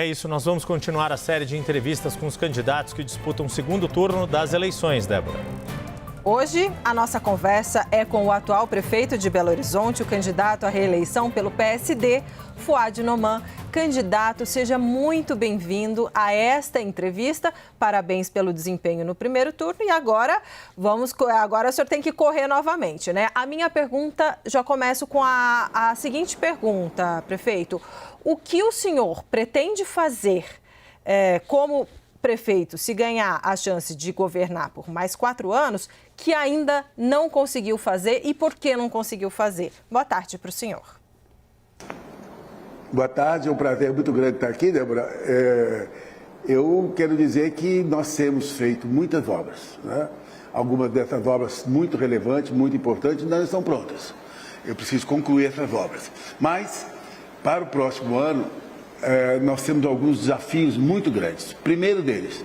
É isso, nós vamos continuar a série de entrevistas com os candidatos que disputam o segundo turno das eleições, Débora. Hoje, a nossa conversa é com o atual prefeito de Belo Horizonte, o candidato à reeleição pelo PSD, Fouad Noman. Candidato, seja muito bem-vindo a esta entrevista. Parabéns pelo desempenho no primeiro turno. E agora o senhor tem que correr novamente, né? A minha pergunta, já começo com a seguinte pergunta, prefeito. O que o senhor pretende fazer como prefeito, se ganhar a chance de governar por mais 4 anos, que ainda não conseguiu fazer e por que não conseguiu fazer? Boa tarde para o senhor. Boa tarde, é um prazer muito grande estar aqui, Débora. Eu quero dizer que nós temos feito muitas obras, né? Algumas dessas obras muito relevantes, muito importantes, ainda não estão prontas. Eu preciso concluir essas obras. Mas, para o próximo ano, nós temos alguns desafios muito grandes. Primeiro deles,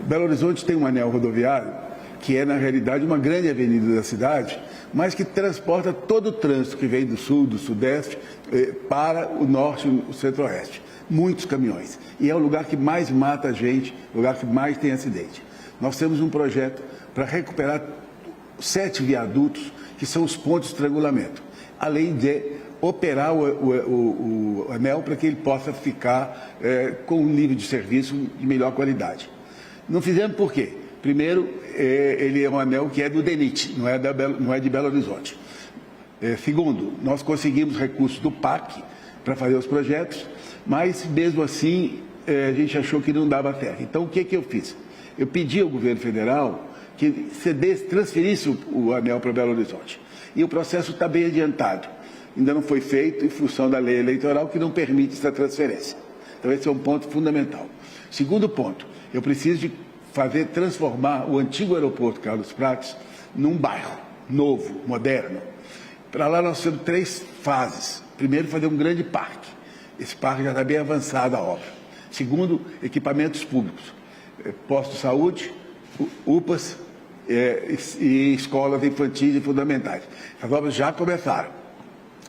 Belo Horizonte tem um anel rodoviário que é, na realidade, uma grande avenida da cidade, mas que transporta todo o trânsito que vem do sul, do sudeste, para o norte e o centro-oeste. Muitos caminhões. E é o lugar que mais mata a gente, o lugar que mais tem acidente. Nós temos um projeto para recuperar 7 viadutos, que são os pontos de estrangulamento, além de operar o anel para que ele possa ficar com um nível de serviço de melhor qualidade. Não fizemos por quê? Primeiro, ele é um anel que é do DENIT, não é de Belo Horizonte. Segundo, nós conseguimos recursos do PAC para fazer os projetos, mas mesmo assim a gente achou que não dava certo. Então o que eu fiz? Eu pedi ao governo federal que transferisse o anel para Belo Horizonte. E o processo está bem adiantado. Ainda não foi feito em função da lei eleitoral que não permite essa transferência. Então esse é um ponto fundamental. Segundo ponto, eu preciso de transformar o antigo aeroporto Carlos Prates num bairro novo, moderno. Para lá nós temos 3 fases. Primeiro, fazer um grande parque. Esse parque já está bem avançada a obra. Segundo, equipamentos públicos. Postos de saúde, UPAs e escolas infantis e fundamentais. As obras já começaram,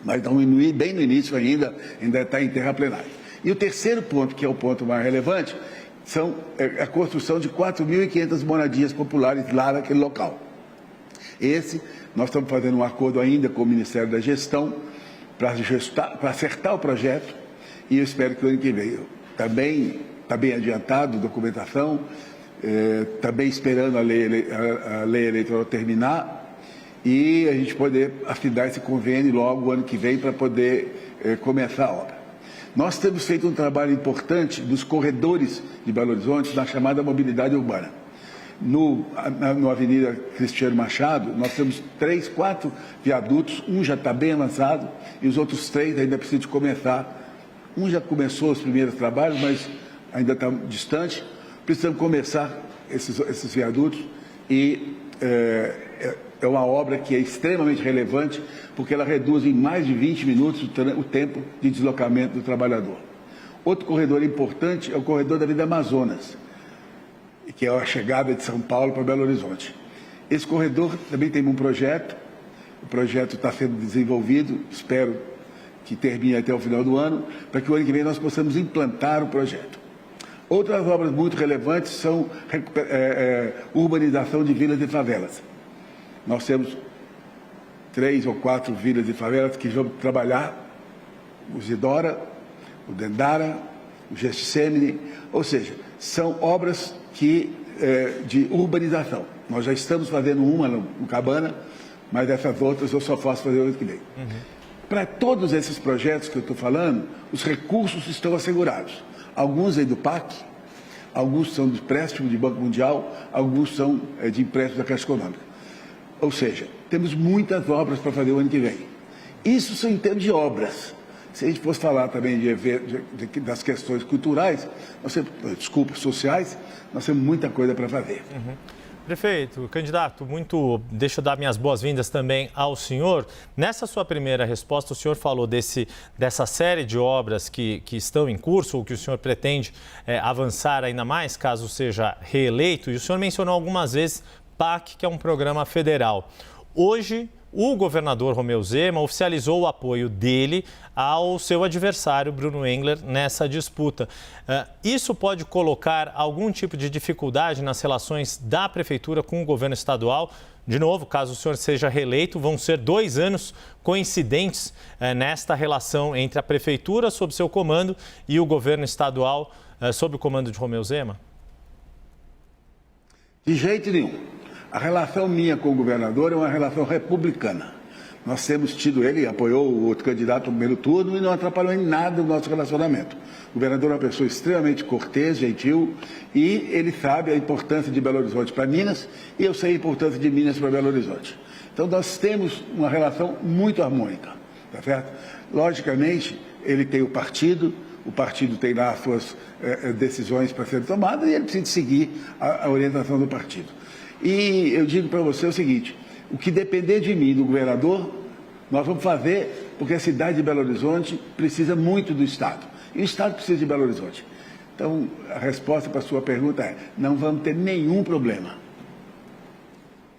mas estão bem no início ainda está em terraplenagem. E o terceiro ponto, que é o ponto mais relevante, são a construção de 4.500 moradias populares lá naquele local. Nós estamos fazendo um acordo ainda com o Ministério da Gestão para acertar o projeto e eu espero que o ano que vem também está bem adiantado a documentação, também esperando a lei eleitoral terminar e a gente poder assinar esse convênio logo o ano que vem para poder começar a obra. Nós temos feito um trabalho importante dos corredores de Belo Horizonte na chamada mobilidade urbana. Na Avenida Cristiano Machado, nós temos 3, 4 viadutos, um já está bem avançado e os outros 3 ainda precisam de começar. Um já começou os primeiros trabalhos, mas ainda está distante. Precisamos começar esses viadutos e é uma obra que é extremamente relevante porque ela reduz em mais de 20 minutos o tempo de deslocamento do trabalhador. Outro corredor importante é o corredor da Avenida Amazonas, que é a chegada de São Paulo para Belo Horizonte. Esse corredor também tem um projeto, o projeto está sendo desenvolvido, espero que termine até o final do ano, para que o ano que vem nós possamos implantar o projeto. Outras obras muito relevantes são urbanização de vilas e favelas. Nós temos 3 ou 4 vilas e favelas que vão trabalhar o Zidora, o Dendara, o Gestemini, ou seja, são obras de urbanização. Nós já estamos fazendo uma no Cabana, mas essas outras eu só posso fazer o ano que vem. Para todos esses projetos que eu estou falando, os recursos estão assegurados. Alguns aí do PAC, alguns são de empréstimo de Banco Mundial, alguns são de empréstimo da Caixa Econômica. Ou seja, temos muitas obras para fazer o ano que vem. Isso são em termos de obras. Se a gente fosse falar também das questões culturais, sociais, nós temos muita coisa para fazer. Prefeito, candidato, deixa eu dar minhas boas-vindas também ao senhor. Nessa sua primeira resposta, o senhor falou dessa série de obras que estão em curso, ou que o senhor pretende avançar ainda mais, caso seja reeleito, e o senhor mencionou algumas vezes PAC, que é um programa federal. Hoje, o governador Romeu Zema oficializou o apoio dele ao seu adversário Bruno Engler nessa disputa. Isso pode colocar algum tipo de dificuldade nas relações da prefeitura com o governo estadual? De novo, caso o senhor seja reeleito, vão ser 2 anos coincidentes nesta relação entre a prefeitura sob seu comando e o governo estadual sob o comando de Romeu Zema? De jeito nenhum. A relação minha com o governador é uma relação republicana. Nós temos tido, ele apoiou o outro candidato no primeiro turno e não atrapalhou em nada o nosso relacionamento. O governador é uma pessoa extremamente cortês, gentil, e ele sabe a importância de Belo Horizonte para Minas, e eu sei a importância de Minas para Belo Horizonte. Então nós temos uma relação muito harmônica, tá certo? Logicamente, ele tem o partido tem lá as suas decisões para serem tomadas e ele precisa seguir a orientação do partido. E eu digo para você o seguinte, o que depender de mim, do governador, nós vamos fazer, porque a cidade de Belo Horizonte precisa muito do Estado. E o Estado precisa de Belo Horizonte. Então, a resposta para a sua pergunta é, não vamos ter nenhum problema.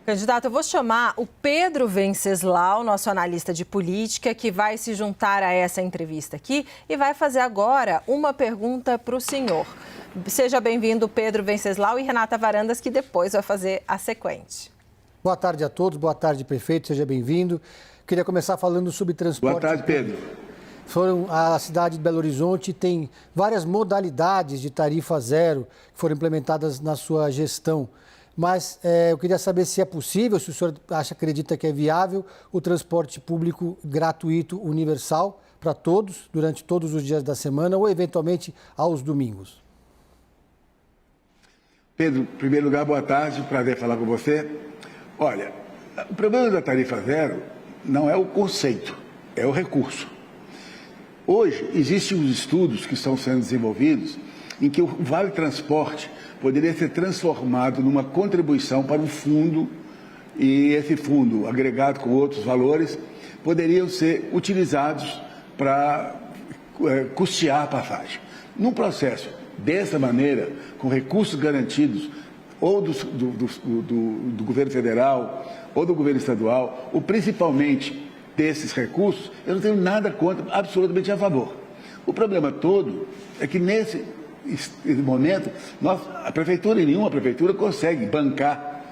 Candidato, eu vou chamar o Pedro Venceslau, nosso analista de política, que vai se juntar a essa entrevista aqui e vai fazer agora uma pergunta para o senhor. Seja bem-vindo, Pedro Venceslau, e Renata Varandas, que depois vai fazer a sequente. Boa tarde a todos, boa tarde, prefeito, seja bem-vindo. Queria começar falando sobre transporte. Boa tarde, Pedro. A cidade de Belo Horizonte tem várias modalidades de tarifa zero que foram implementadas na sua gestão. Mas eu queria saber se é possível, se o senhor acredita que é viável, o transporte público gratuito universal para todos, durante todos os dias da semana ou, eventualmente, aos domingos. Pedro, em primeiro lugar, boa tarde, prazer falar com você. Olha, o problema da tarifa zero não é o conceito, é o recurso. Hoje, existem os estudos que estão sendo desenvolvidos em que o Vale Transporte poderia ser transformado numa contribuição para um fundo, e esse fundo, agregado com outros valores, poderiam ser utilizados para custear a passagem. Num processo dessa maneira, com recursos garantidos, ou do governo federal, ou do governo estadual, ou principalmente desses recursos, eu não tenho nada contra, absolutamente a favor. O problema todo é que nesse momento, nenhuma prefeitura consegue bancar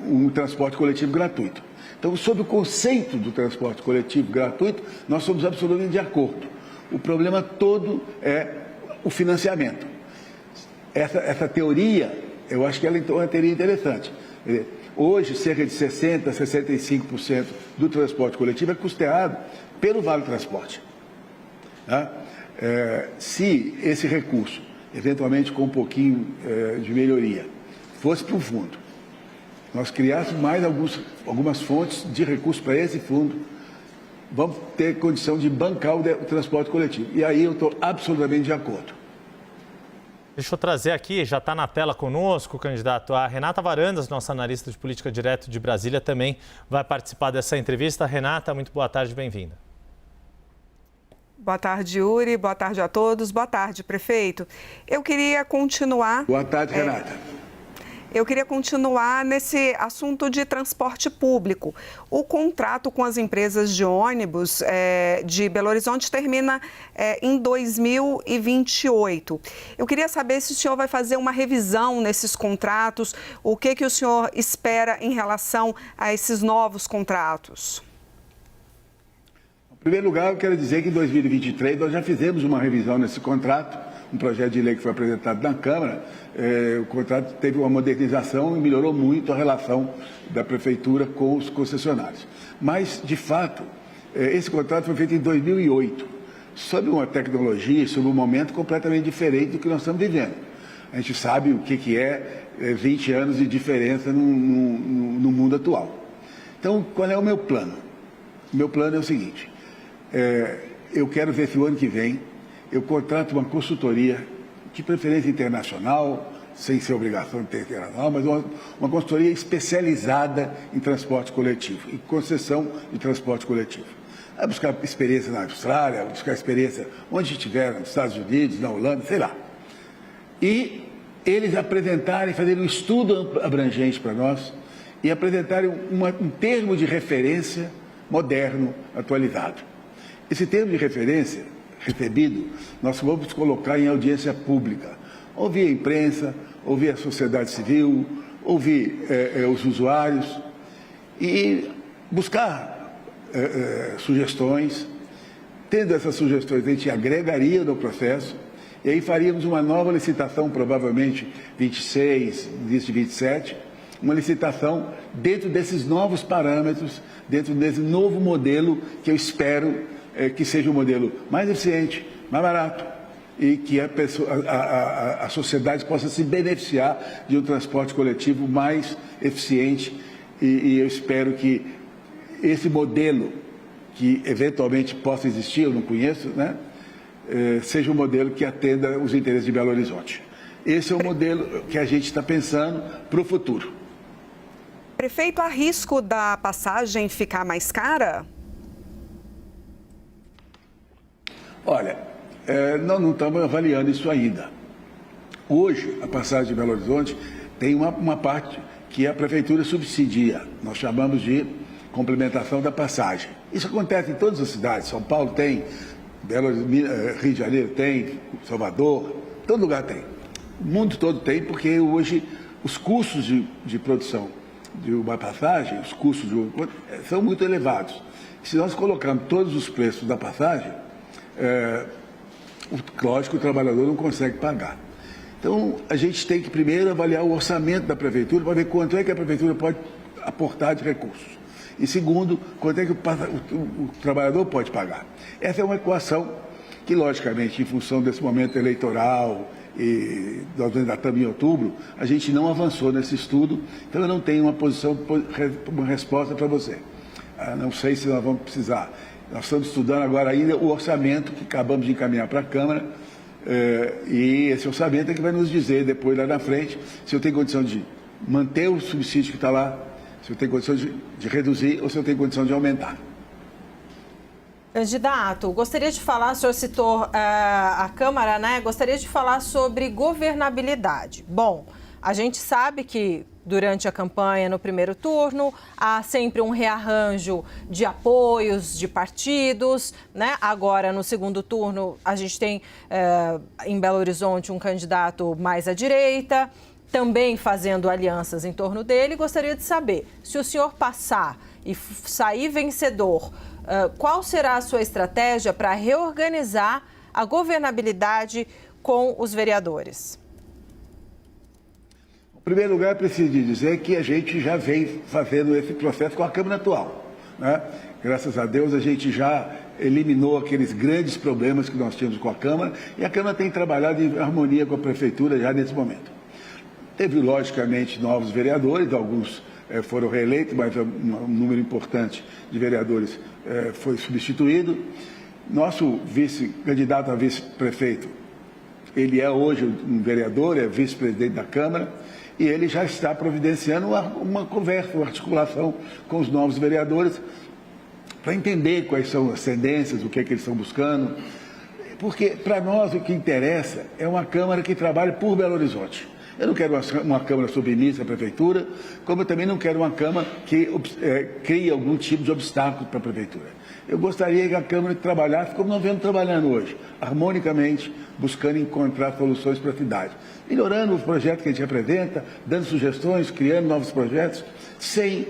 um transporte coletivo gratuito. Então, sob o conceito do transporte coletivo gratuito, nós somos absolutamente de acordo. O problema todo é o financiamento. Essa teoria, eu acho que ela é uma teoria interessante. Hoje, cerca de 60% a 65% do transporte coletivo é custeado pelo Vale Transporte. Tá? Se esse recurso, eventualmente com um pouquinho de melhoria, fosse para o fundo, nós criássemos mais algumas fontes de recursos para esse fundo, vamos ter condição de bancar o transporte coletivo. E aí eu estou absolutamente de acordo. Deixa eu trazer aqui, já está na tela conosco, candidato, a Renata Varandas, nossa analista de política direto de Brasília, também vai participar dessa entrevista. Renata, muito boa tarde, bem-vinda. Boa tarde, Yuri. Boa tarde a todos. Boa tarde, prefeito. Eu queria continuar... Boa tarde, Renata. Eu queria continuar nesse assunto de transporte público. O contrato com as empresas de ônibus de Belo Horizonte termina em 2028. Eu queria saber se o senhor vai fazer uma revisão nesses contratos, o que o senhor espera em relação a esses novos contratos? Em primeiro lugar, eu quero dizer que em 2023 nós já fizemos uma revisão nesse contrato, um projeto de lei que foi apresentado na Câmara. O contrato teve uma modernização e melhorou muito a relação da Prefeitura com os concessionários. Mas, de fato, esse contrato foi feito em 2008, sob uma tecnologia, sob um momento completamente diferente do que nós estamos vivendo. A gente sabe o que é 20 anos de diferença no mundo atual. Então, qual é o meu plano? O meu plano é o seguinte, eu quero ver se o ano que vem eu contrato uma consultoria, de preferência internacional, sem ser obrigação de ter internacional, mas uma consultoria especializada em transporte coletivo, em concessão de transporte coletivo. Vai buscar experiência na Austrália, vai buscar experiência onde estiver, nos Estados Unidos, na Holanda, sei lá. E eles apresentarem, fazerem um estudo abrangente para nós e apresentarem um termo de referência moderno, atualizado. Esse termo de referência recebido, nós vamos colocar em audiência pública. Ouvir a imprensa, ouvir a sociedade civil, ouvir os usuários e buscar sugestões. Tendo essas sugestões, a gente agregaria no processo e aí faríamos uma nova licitação, provavelmente 26, início de 27, uma licitação dentro desses novos parâmetros, dentro desse novo modelo que eu espero que seja um modelo mais eficiente, mais barato e que a sociedade possa se beneficiar de um transporte coletivo mais eficiente e eu espero que esse modelo que eventualmente possa existir, eu não conheço, né, seja um modelo que atenda os interesses de Belo Horizonte. Esse é o modelo que a gente está pensando para o futuro. Prefeito, há risco da passagem ficar mais cara? Olha, nós não estamos avaliando isso ainda. Hoje, a passagem de Belo Horizonte tem uma parte que a Prefeitura subsidia. Nós chamamos de complementação da passagem. Isso acontece em todas as cidades. São Paulo tem, Rio de Janeiro tem, Salvador, todo lugar tem. O mundo todo tem, porque hoje os custos de produção de uma passagem, os custos são muito elevados. Se nós colocarmos todos os preços da passagem, lógico, o trabalhador não consegue pagar. Então, a gente tem que primeiro avaliar o orçamento da Prefeitura para ver quanto é que a Prefeitura pode aportar de recursos. E segundo, quanto é que o trabalhador pode pagar. Essa é uma equação que, logicamente, em função desse momento eleitoral, e nós ainda estamos em outubro, a gente não avançou nesse estudo, então eu não tenho uma resposta para você. Não sei se nós vamos precisar. Nós estamos estudando agora ainda o orçamento que acabamos de encaminhar para a Câmara, e esse orçamento é que vai nos dizer depois, lá na frente, se eu tenho condição de manter o subsídio que está lá, se eu tenho condição de reduzir ou se eu tenho condição de aumentar. Candidato, gostaria de falar, o senhor citou a Câmara, né? Gostaria de falar sobre governabilidade. Bom, a gente sabe que durante a campanha, no primeiro turno, há sempre um rearranjo de apoios de partidos, né? Agora, no segundo turno, a gente tem em Belo Horizonte um candidato mais à direita, também fazendo alianças em torno dele. Gostaria de saber, se o senhor passar e sair vencedor, qual será a sua estratégia para reorganizar a governabilidade com os vereadores? Em primeiro lugar, preciso dizer que a gente já vem fazendo esse processo com a Câmara atual, né? Graças a Deus, a gente já eliminou aqueles grandes problemas que nós tínhamos com a Câmara e a Câmara tem trabalhado em harmonia com a Prefeitura já nesse momento. Teve, logicamente, novos vereadores, alguns foram reeleitos, mas um número importante de vereadores foi substituído. Nosso candidato a vice-prefeito, ele é hoje um vereador, é vice-presidente da Câmara, e ele já está providenciando uma conversa, uma articulação com os novos vereadores para entender quais são as tendências, o que é que eles estão buscando, porque para nós o que interessa é uma Câmara que trabalhe por Belo Horizonte. Eu não quero uma Câmara submissa à Prefeitura, como eu também não quero uma Câmara que crie algum tipo de obstáculo para a Prefeitura. Eu gostaria que a Câmara trabalhasse como nós vemos trabalhando hoje, harmonicamente, buscando encontrar soluções para a cidade. Melhorando os projetos que a gente apresenta, dando sugestões, criando novos projetos, sem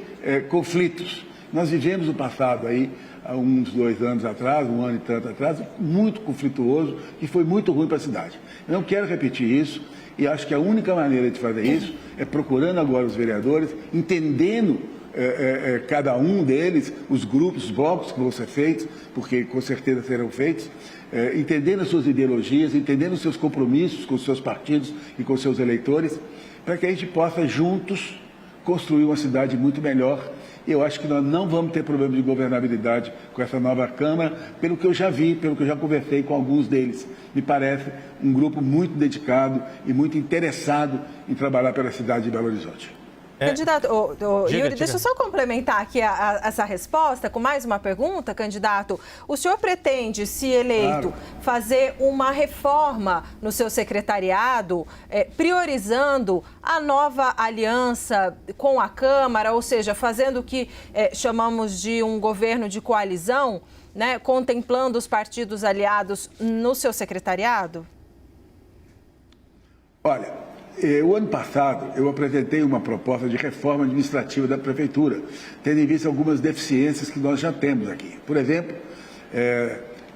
conflitos. Nós vivemos o passado aí, há uns 2 anos atrás, 1 ano e tanto atrás, muito conflituoso, e foi muito ruim para a cidade. Eu não quero repetir isso. E acho que a única maneira de fazer isso é procurando agora os vereadores, entendendo cada um deles, os grupos, os blocos que vão ser feitos, porque com certeza serão feitos, entendendo as suas ideologias, entendendo os seus compromissos com os seus partidos e com os seus eleitores, para que a gente possa juntos construir uma cidade muito melhor. E eu acho que nós não vamos ter problema de governabilidade com essa nova Câmara, pelo que eu já vi, pelo que eu já conversei com alguns deles. Me parece um grupo muito dedicado e muito interessado em trabalhar pela cidade de Belo Horizonte. Candidato, Yuri, deixa eu só complementar aqui essa resposta com mais uma pergunta, candidato. O senhor pretende, se eleito, fazer uma reforma no seu secretariado, priorizando a nova aliança com a Câmara, ou seja, fazendo o que chamamos de um governo de coalizão, né, contemplando os partidos aliados no seu secretariado? Olha, o ano passado eu apresentei uma proposta de reforma administrativa da Prefeitura, tendo em vista algumas deficiências que nós já temos aqui. Por exemplo,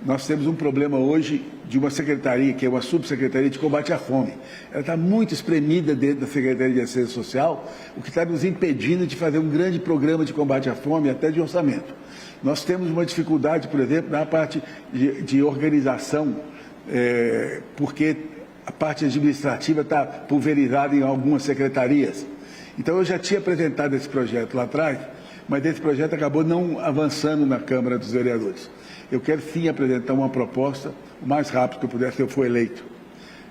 nós temos um problema hoje de uma secretaria, que é uma subsecretaria de combate à fome. Ela está muito espremida dentro da Secretaria de Assistência Social, o que está nos impedindo de fazer um grande programa de combate à fome, até de orçamento. Nós temos uma dificuldade, por exemplo, na parte de organização, porque a parte administrativa está pulverizada em algumas secretarias. Então, eu já tinha apresentado esse projeto lá atrás, mas esse projeto acabou não avançando na Câmara dos Vereadores. Eu quero sim apresentar uma proposta o mais rápido que eu puder, se eu for eleito.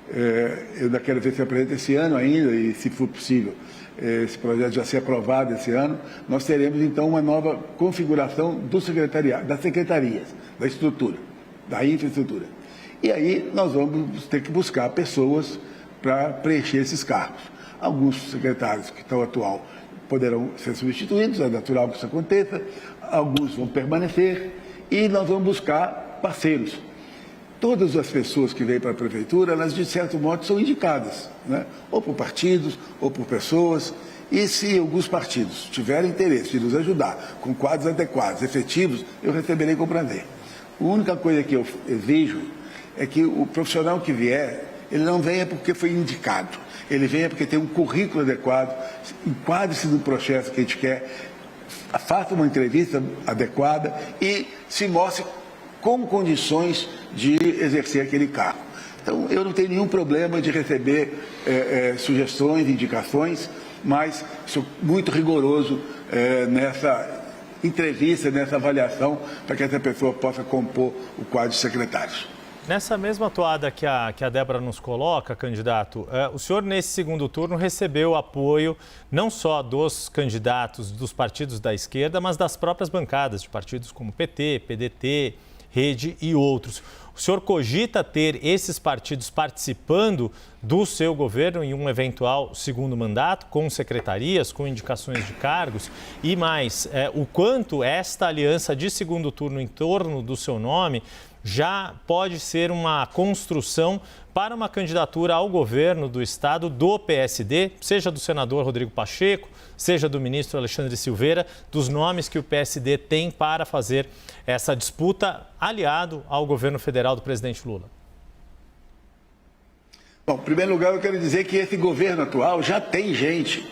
Eu ainda quero ver se apresenta esse ano ainda, e se for possível, esse projeto já ser aprovado esse ano, nós teremos então uma nova configuração do secretariado, das secretarias, da estrutura, da infraestrutura. E aí nós vamos ter que buscar pessoas para preencher esses cargos. Alguns secretários que estão atual poderão ser substituídos, é natural que isso aconteça, alguns vão permanecer e nós vamos buscar parceiros. Todas as pessoas que vêm para a Prefeitura, elas de certo modo são indicadas, né? Ou por partidos, ou por pessoas. E se alguns partidos tiverem interesse de nos ajudar com quadros adequados, efetivos, eu receberei com prazer. A única coisa que eu vejo é que o profissional que vier, ele não venha porque foi indicado, ele venha porque tem um currículo adequado, enquadre-se no processo que a gente quer, faça uma entrevista adequada e se mostre com condições de exercer aquele cargo. Então, eu não tenho nenhum problema de receber sugestões, indicações, mas sou muito rigoroso nessa entrevista, nessa avaliação, para que essa pessoa possa compor o quadro de secretários. Nessa mesma toada que a Débora nos coloca, candidato, o senhor nesse segundo turno recebeu apoio não só dos candidatos dos partidos da esquerda, mas das próprias bancadas de partidos como PT, PDT, Rede e outros. O senhor cogita ter esses partidos participando do seu governo em um eventual segundo mandato, com secretarias, com indicações de cargos? E mais, o quanto esta aliança de segundo turno em torno do seu nome já pode ser uma construção para uma candidatura ao governo do estado do PSD, seja do senador Rodrigo Pacheco, seja do ministro Alexandre Silveira, dos nomes que o PSD tem para fazer essa disputa aliado ao governo federal do presidente Lula? Bom, em primeiro lugar, eu quero dizer que esse governo atual já tem gente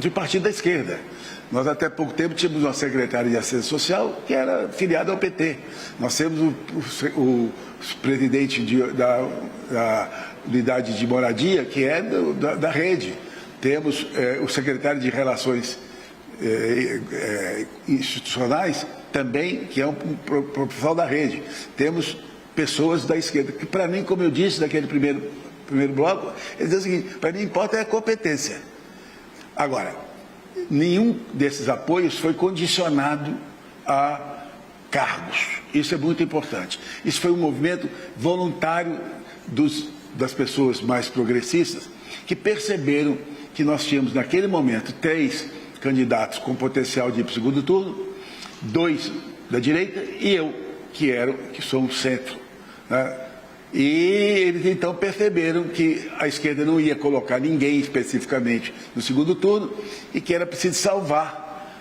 de partido da esquerda. Nós até pouco tempo tínhamos uma secretária de Assistência Social que era filiada ao PT. Nós temos o presidente da unidade de moradia, que é da Rede. Temos o secretário de Relações Institucionais, também, que é um profissional da Rede. Temos pessoas da esquerda, que para mim, como eu disse naquele primeiro bloco, eles dizem o seguinte: para mim importa é a competência. Agora, nenhum desses apoios foi condicionado a cargos. Isso é muito importante. Isso foi um movimento voluntário das pessoas mais progressistas que perceberam que nós tínhamos, naquele momento, 3 candidatos com potencial de ir para o segundo turno, 2 da direita e eu, que sou um centro, né? E eles então perceberam que a esquerda não ia colocar ninguém especificamente no segundo turno e que era preciso salvar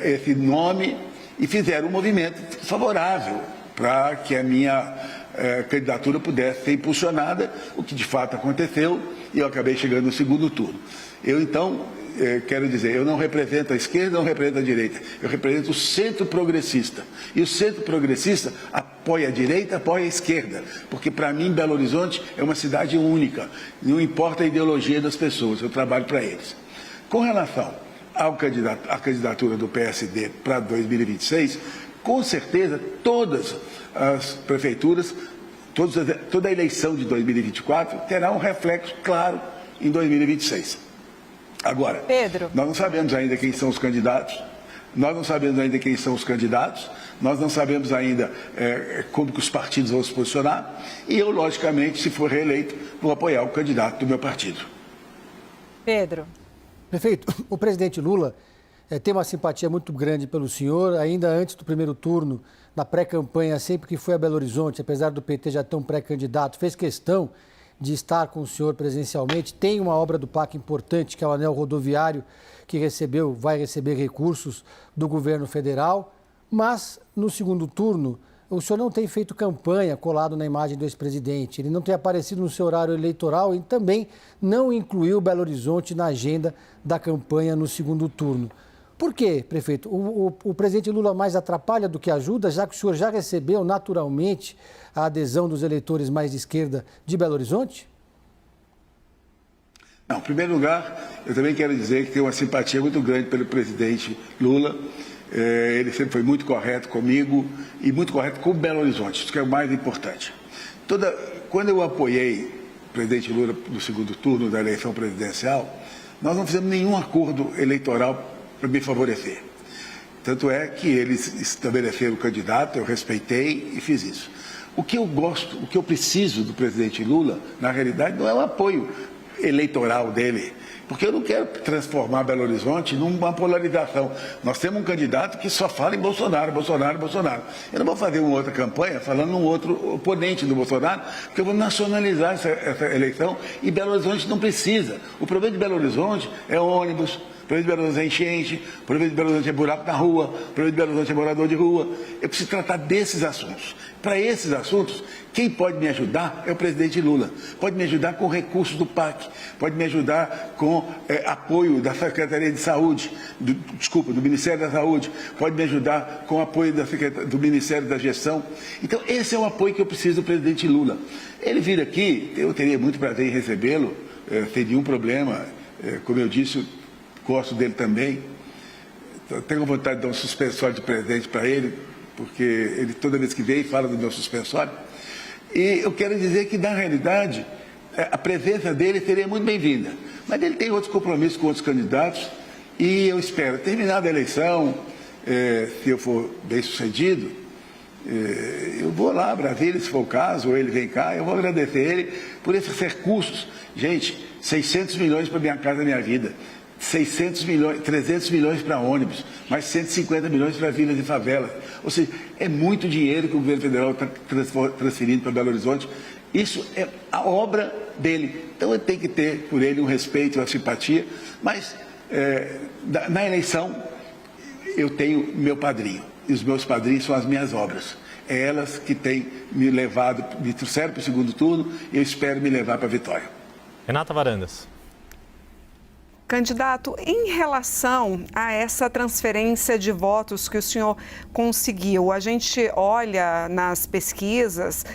esse nome, e fizeram um movimento favorável para que a minha candidatura pudesse ser impulsionada, o que de fato aconteceu, e eu acabei chegando no segundo turno. Eu então quero dizer, eu não represento a esquerda, não represento a direita, eu represento o centro progressista. E o centro progressista apoia a direita, apoia a esquerda, porque para mim Belo Horizonte é uma cidade única, não importa a ideologia das pessoas, eu trabalho para eles. Com relação à candidatura do PSD para 2026, com certeza todas as prefeituras, toda a eleição de 2024 terá um reflexo claro em 2026. Agora, Pedro, nós não sabemos ainda quem são os candidatos, nós não sabemos ainda como que os partidos vão se posicionar, e eu, logicamente, se for reeleito, vou apoiar o candidato do meu partido. Pedro. Prefeito, o presidente Lula tem uma simpatia muito grande pelo senhor, ainda antes do primeiro turno, na pré-campanha, sempre que foi a Belo Horizonte, apesar do PT já ter um pré-candidato, fez questão de estar com o senhor presencialmente. Tem uma obra do PAC importante, que é o anel rodoviário, que vai receber recursos do governo federal, mas no segundo turno o senhor não tem feito campanha colado na imagem do ex-presidente, ele não tem aparecido no seu horário eleitoral e também não incluiu Belo Horizonte na agenda da campanha no segundo turno. Por quê, prefeito? O presidente Lula mais atrapalha do que ajuda, já que o senhor já recebeu naturalmente a adesão dos eleitores mais de esquerda de Belo Horizonte? Não, em primeiro lugar, eu também quero dizer que tenho uma simpatia muito grande pelo presidente Lula. Ele sempre foi muito correto comigo e muito correto com Belo Horizonte, isso que é o mais importante. Quando eu apoiei o presidente Lula no segundo turno da eleição presidencial, nós não fizemos nenhum acordo eleitoral para me favorecer. Tanto é que eles estabeleceram o candidato, eu respeitei e fiz isso. O que eu gosto, o que eu preciso do presidente Lula, na realidade, não é o apoio eleitoral dele, porque eu não quero transformar Belo Horizonte numa polarização. Nós temos um candidato que só fala em Bolsonaro, Bolsonaro, Bolsonaro. Eu não vou fazer uma outra campanha falando num outro oponente do Bolsonaro, porque eu vou nacionalizar essa eleição e Belo Horizonte não precisa. O problema de Belo Horizonte é ônibus, o problema de Belo Horizonte é enchente, o problema de Belo Horizonte é buraco na rua, o problema de Belo Horizonte é morador de rua. Eu preciso tratar desses assuntos. Para esses assuntos, quem pode me ajudar é o presidente Lula. Pode me ajudar com recursos do PAC, pode me ajudar com apoio da Secretaria de Saúde, do Ministério da Saúde, pode me ajudar com apoio do Ministério da Gestão. Então, esse é o apoio que eu preciso do presidente Lula. Ele vir aqui, eu teria muito prazer em recebê-lo, sem nenhum problema. Como eu disse, gosto dele também. Tenho vontade de dar um suspensório de presente para ele, porque ele toda vez que vem fala do meu suspensório. E eu quero dizer que, na realidade, a presença dele seria muito bem-vinda. Mas ele tem outros compromissos com outros candidatos e eu espero, terminada a eleição, se eu for bem-sucedido, eu vou lá a Brasília, se for o caso, ou ele vem cá, eu vou agradecer ele por esses recursos. Gente, 600 milhões para Minha Casa Minha Vida, 600 milhões, 300 milhões para ônibus, mais 150 milhões para vilas e favelas. Ou seja, é muito dinheiro que o governo federal está transferindo para Belo Horizonte. Isso é a obra dele. Então, eu tenho que ter por ele um respeito e uma simpatia. Mas, na eleição, eu tenho meu padrinho. E os meus padrinhos são as minhas obras. É elas que têm me trouxeram para o segundo turno e eu espero me levar para a vitória. Renata Varandas. Candidato, em relação a essa transferência de votos que o senhor conseguiu, a gente olha nas pesquisas,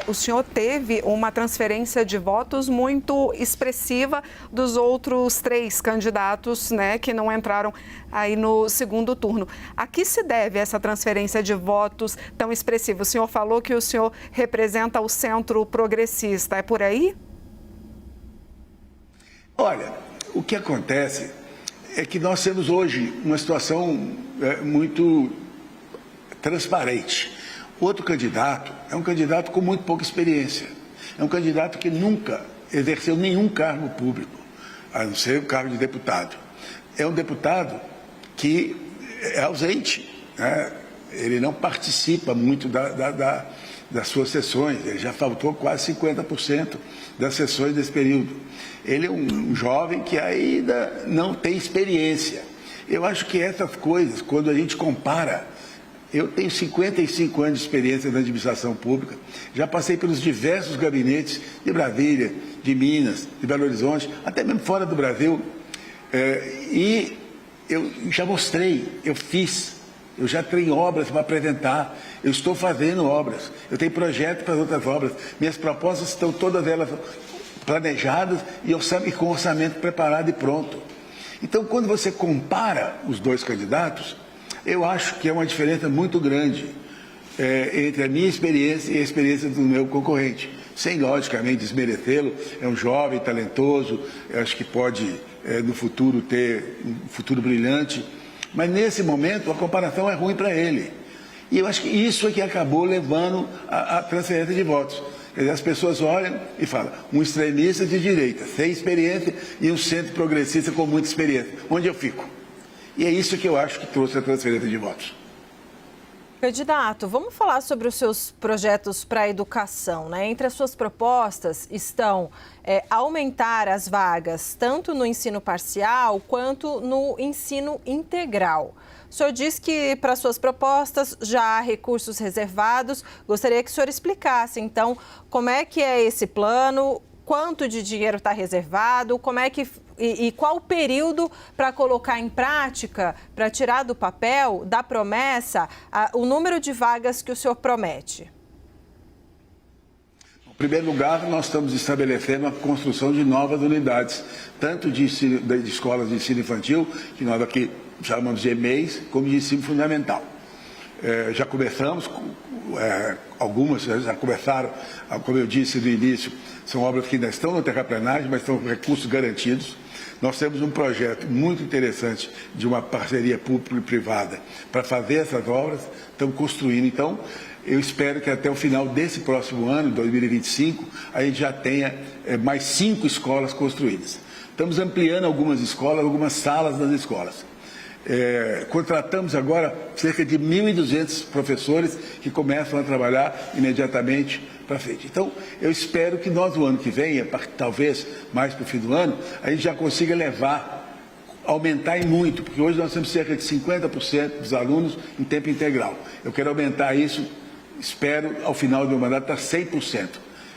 o senhor teve uma transferência de votos muito expressiva dos outros 3 candidatos, né, que não entraram aí no segundo turno. A que se deve essa transferência de votos tão expressiva? O senhor falou que o senhor representa o centro progressista, é por aí? Olha, o que acontece é que nós temos hoje uma situação muito transparente. O outro candidato é um candidato com muito pouca experiência. É um candidato que nunca exerceu nenhum cargo público, a não ser o cargo de deputado. É um deputado que é ausente, né? Ele não participa muito das suas sessões, ele já faltou quase 50% das sessões desse período. Ele é um jovem que ainda não tem experiência. Eu acho que essas coisas, quando a gente compara, eu tenho 55 anos de experiência na administração pública, já passei pelos diversos gabinetes de Brasília, de Minas, de Belo Horizonte, até mesmo fora do Brasil, e eu já mostrei, eu fiz, eu já tenho obras para apresentar, eu estou fazendo obras, eu tenho projeto para as outras obras, minhas propostas estão todas elas planejadas e com orçamento preparado e pronto. Então, quando você compara os 2 candidatos, eu acho que é uma diferença muito grande entre a minha experiência e a experiência do meu concorrente. Sem, logicamente, desmerecê-lo, é um jovem, talentoso, eu acho que pode no futuro ter um futuro brilhante, mas nesse momento a comparação é ruim para ele. E eu acho que isso é que acabou levando à transferência de votos. Quer dizer, as pessoas olham e falam, um extremista de direita, sem experiência, e um centro progressista com muita experiência. Onde eu fico? E é isso que eu acho que trouxe a transferência de votos. Candidato, vamos falar sobre os seus projetos para a educação, né? Entre as suas propostas estão aumentar as vagas tanto no ensino parcial quanto no ensino integral. O senhor diz que para suas propostas já há recursos reservados. Gostaria que o senhor explicasse, então, como é que é esse plano, quanto de dinheiro está reservado, e qual o período para colocar em prática, para tirar do papel, da promessa, o número de vagas que o senhor promete? Em primeiro lugar, nós estamos estabelecendo a construção de novas unidades, tanto de escolas de ensino infantil, que nós aqui chamamos de EMEIs, como de ensino fundamental. Já começamos, algumas já começaram, como eu disse no início, são obras que ainda estão no terraplenagem, mas são recursos garantidos. Nós temos um projeto muito interessante de uma parceria público-privada para fazer essas obras, estamos construindo. Então, eu espero que até o final desse próximo ano, 2025, a gente já tenha mais 5 escolas construídas. Estamos ampliando algumas escolas, algumas salas das escolas. Contratamos agora cerca de 1.200 professores que começam a trabalhar imediatamente para frente. Então, eu espero que nós, no ano que vem, talvez mais para o fim do ano, a gente já consiga aumentar em muito, porque hoje nós temos cerca de 50% dos alunos em tempo integral. Eu quero aumentar isso, espero, ao final do meu mandato, estar 100%.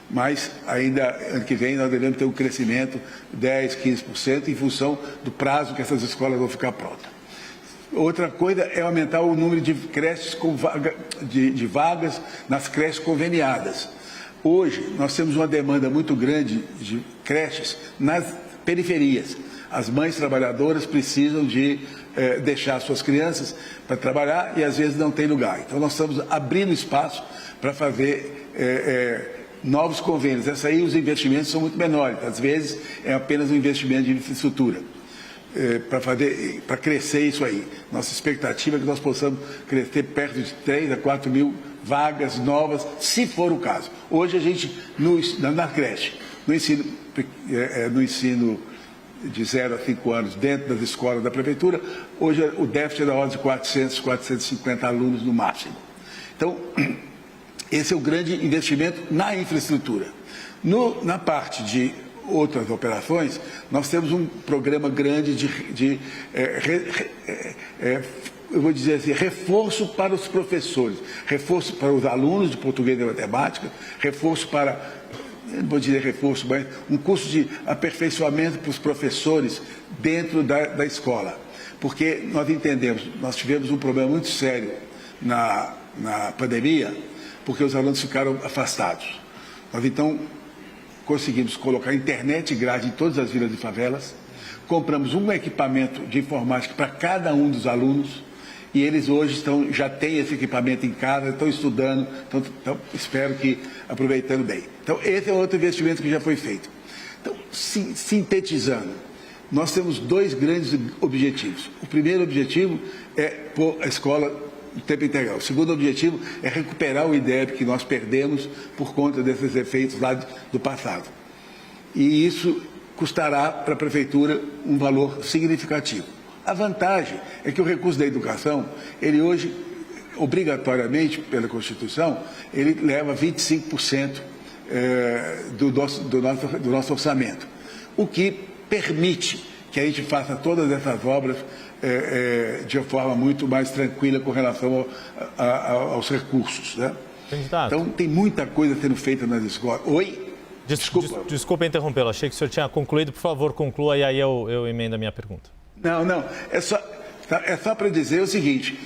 Mas ainda, ano que vem, nós devemos ter um crescimento de 10%, 15%, em função do prazo que essas escolas vão ficar prontas. Outra coisa é aumentar o número de creches de vagas nas creches conveniadas. Hoje, nós temos uma demanda muito grande de creches nas periferias. As mães trabalhadoras precisam de deixar suas crianças para trabalhar e, às vezes, não tem lugar. Então, nós estamos abrindo espaço para fazer novos convênios. Essa aí, os investimentos são muito menores. Às vezes, é apenas um investimento de infraestrutura. Para crescer isso aí. Nossa expectativa é que nós possamos crescer perto de 3 a 4 mil vagas novas, se for o caso. Hoje a gente, na creche, no ensino de 0 a 5 anos, dentro das escolas da prefeitura, hoje o déficit é da ordem de 400, 450 alunos no máximo. Então, esse é o grande investimento na infraestrutura. Na parte de outras operações, nós temos um programa grande eu vou dizer assim, reforço para os professores, reforço para os alunos de português e matemática, reforço para, eu não vou dizer reforço, mas um curso de aperfeiçoamento para os professores dentro da escola. Porque nós entendemos, nós tivemos um problema muito sério na pandemia, porque os alunos ficaram afastados. Nós, então, conseguimos colocar internet grátis em todas as vilas e favelas, compramos um equipamento de informática para cada um dos alunos e eles hoje já têm esse equipamento em casa, estão estudando, então espero que aproveitando bem. Então, esse é outro investimento que já foi feito. Então, sintetizando, nós temos 2 grandes objetivos. O primeiro objetivo é pôr a escola em tempo integral. O segundo objetivo é recuperar o IDEB que nós perdemos por conta desses efeitos lá do passado. E isso custará para a Prefeitura um valor significativo. A vantagem é que o recurso da educação, ele hoje, obrigatoriamente, pela Constituição, ele leva 25% do nosso orçamento, o que permite que a gente faça todas essas obras de uma forma muito mais tranquila com relação aos recursos, né? Então, tem muita coisa sendo feita nas escolas. Oi? Desculpa interrompê-lo, achei que o senhor tinha concluído. Por favor, conclua e aí eu emendo a minha pergunta. Não, é só para dizer o seguinte,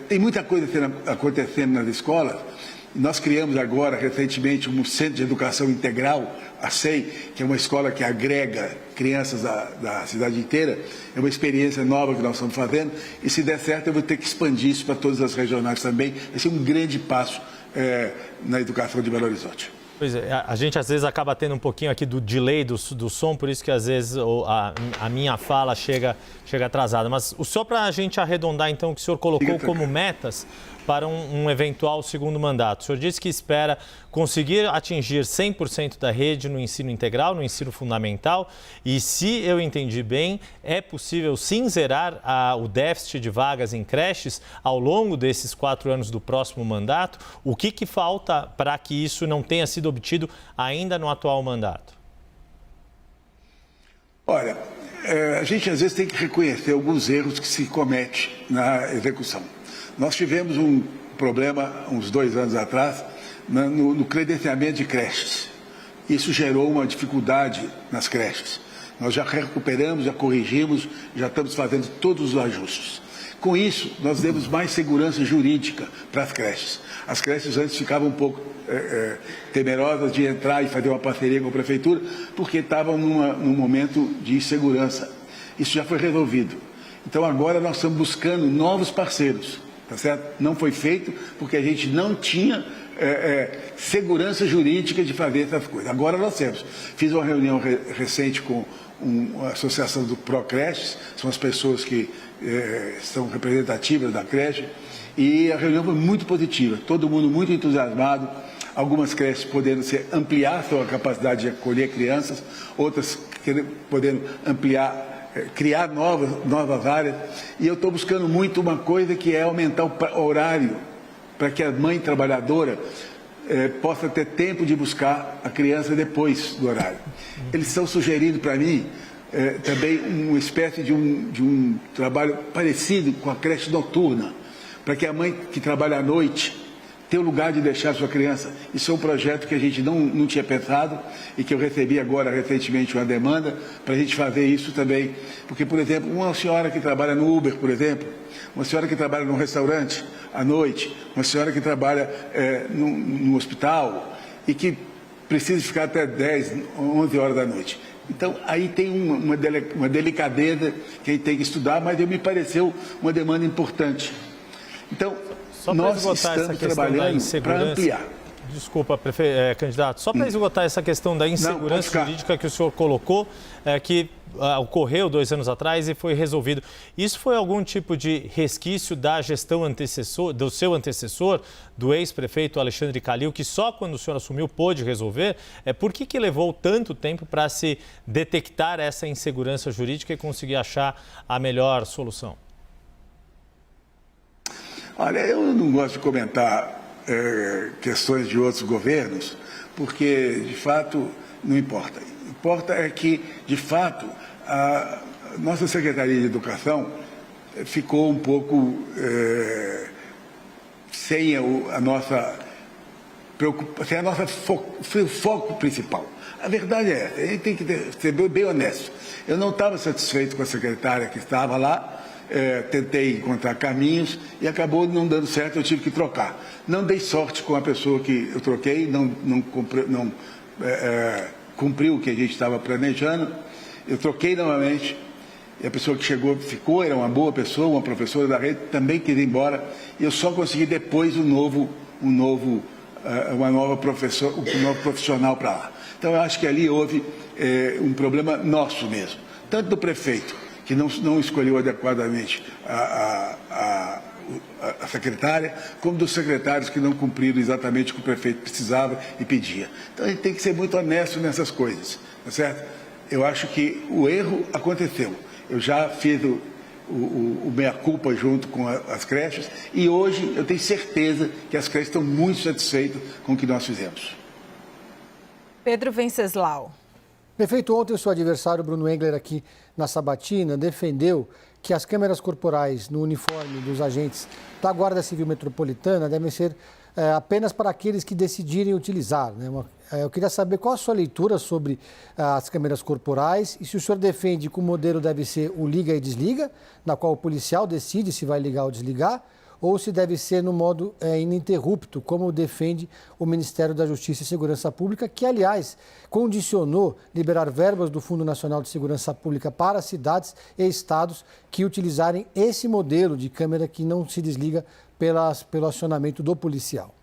tem muita coisa acontecendo nas escolas. Nós criamos agora, recentemente, um Centro de Educação Integral, a SEI, que é uma escola que agrega crianças da cidade inteira. É uma experiência nova que nós estamos fazendo e, se der certo, eu vou ter que expandir isso para todas as regionais também. Vai ser um grande passo na educação de Belo Horizonte. Pois é, a gente às vezes acaba tendo um pouquinho aqui do delay do som, por isso que às vezes a minha fala chega atrasada. Mas só para a gente arredondar então o que o senhor colocou como metas para um eventual segundo mandato. O senhor disse que espera conseguir atingir 100% da rede no ensino integral, no ensino fundamental, e se eu entendi bem, é possível sim zerar o déficit de vagas em creches ao longo desses 4 anos do próximo mandato. O que falta para que isso não tenha sido obtido ainda no atual mandato? Olha, a gente às vezes tem que reconhecer alguns erros que se comete na execução. Nós tivemos um problema, uns 2 anos atrás, no credenciamento de creches. Isso gerou uma dificuldade nas creches. Nós já recuperamos, já corrigimos, já estamos fazendo todos os ajustes. Com isso, nós demos mais segurança jurídica para as creches. As creches antes ficavam um pouco temerosas de entrar e fazer uma parceria com a prefeitura, porque estavam num momento de insegurança. Isso já foi resolvido. Então agora nós estamos buscando novos parceiros. Tá certo? Não foi feito porque a gente não tinha segurança jurídica de fazer essas coisas. Agora nós temos. Fiz uma reunião recente com a associação do Procreches, são as pessoas que são representativas da creche, e a reunião foi muito positiva, todo mundo muito entusiasmado, algumas creches podendo ampliar sua capacidade de acolher crianças, outras podendo ampliar, criar novas áreas, e eu estou buscando muito uma coisa que é aumentar o horário para que a mãe trabalhadora possa ter tempo de buscar a criança depois do horário. Eles estão sugerindo para mim também uma espécie de um trabalho parecido com a creche noturna, para que a mãe que trabalha à noite tenha um lugar de deixar a sua criança. Isso é um projeto que a gente não tinha pensado e que eu recebi agora recentemente uma demanda para a gente fazer isso também. Porque, por exemplo, uma senhora que trabalha no Uber, por exemplo, uma senhora que trabalha num restaurante à noite, uma senhora que trabalha no hospital e que precisa ficar até 10, 11 horas da noite. Então, aí tem uma delicadeza que a gente tem que estudar, mas me pareceu uma demanda importante. Então, só para esgotar essa questão da insegurança. Desculpa, candidato. Só para esgotar essa questão da insegurança jurídica que o senhor colocou, que ocorreu 2 anos atrás e foi resolvido. Isso foi algum tipo de resquício da gestão do seu antecessor, do ex-prefeito Alexandre Calil, que só quando o senhor assumiu pôde resolver? Por que levou tanto tempo para se detectar essa insegurança jurídica e conseguir achar a melhor solução? Olha, eu não gosto de comentar questões de outros governos, porque, de fato, não importa. Importa é que, de fato, a nossa Secretaria de Educação ficou um pouco sem a nossa preocupação, sem a nossa foco principal. A verdade é essa, a gente tem que ser bem honesto. Eu não estava satisfeito com a secretária que estava lá, tentei encontrar caminhos e acabou não dando certo, eu tive que trocar. Não dei sorte com a pessoa que eu troquei, não cumpriu o que a gente estava planejando. Eu troquei novamente e a pessoa que chegou ficou, era uma boa pessoa, uma professora da rede, também quis ir embora, e eu só consegui depois um novo profissional para lá. Então eu acho que ali houve um problema nosso mesmo, tanto do prefeito, que não escolheu adequadamente a secretária, como dos secretários que não cumpriram exatamente o que o prefeito precisava e pedia. Então a gente tem que ser muito honesto nessas coisas, tá certo? Eu acho que o erro aconteceu. Eu já fiz o meia-culpa junto com as creches e hoje eu tenho certeza que as creches estão muito satisfeitas com o que nós fizemos. Pedro Venceslau. Prefeito, ontem o seu adversário, Bruno Engler, aqui na Sabatina, defendeu que as câmeras corporais no uniforme dos agentes da Guarda Civil Metropolitana devem ser apenas para aqueles que decidirem utilizar, né? Eu queria saber qual a sua leitura sobre as câmeras corporais e se o senhor defende que o modelo deve ser o liga e desliga, na qual o policial decide se vai ligar ou desligar, ou se deve ser no modo ininterrupto, como defende o Ministério da Justiça e Segurança Pública, que, aliás, condicionou liberar verbas do Fundo Nacional de Segurança Pública para cidades e estados que utilizarem esse modelo de câmera que não se desliga pelo acionamento do policial.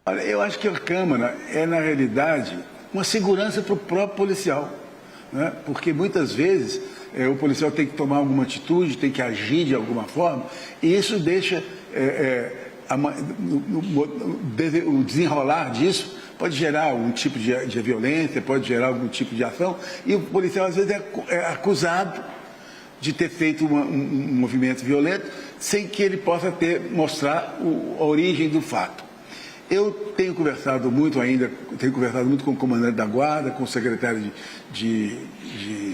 Olha, eu acho que a Câmara é, na realidade, uma segurança para o próprio policial, né? Porque muitas vezes o policial tem que tomar alguma atitude, tem que agir de alguma forma, e isso deixa o desenrolar disso pode gerar algum tipo de violência, pode gerar algum tipo de ação, e o policial às vezes é acusado de ter feito um movimento violento sem que ele possa mostrar a origem do fato. Eu tenho conversado muito com o comandante da Guarda, com o secretário de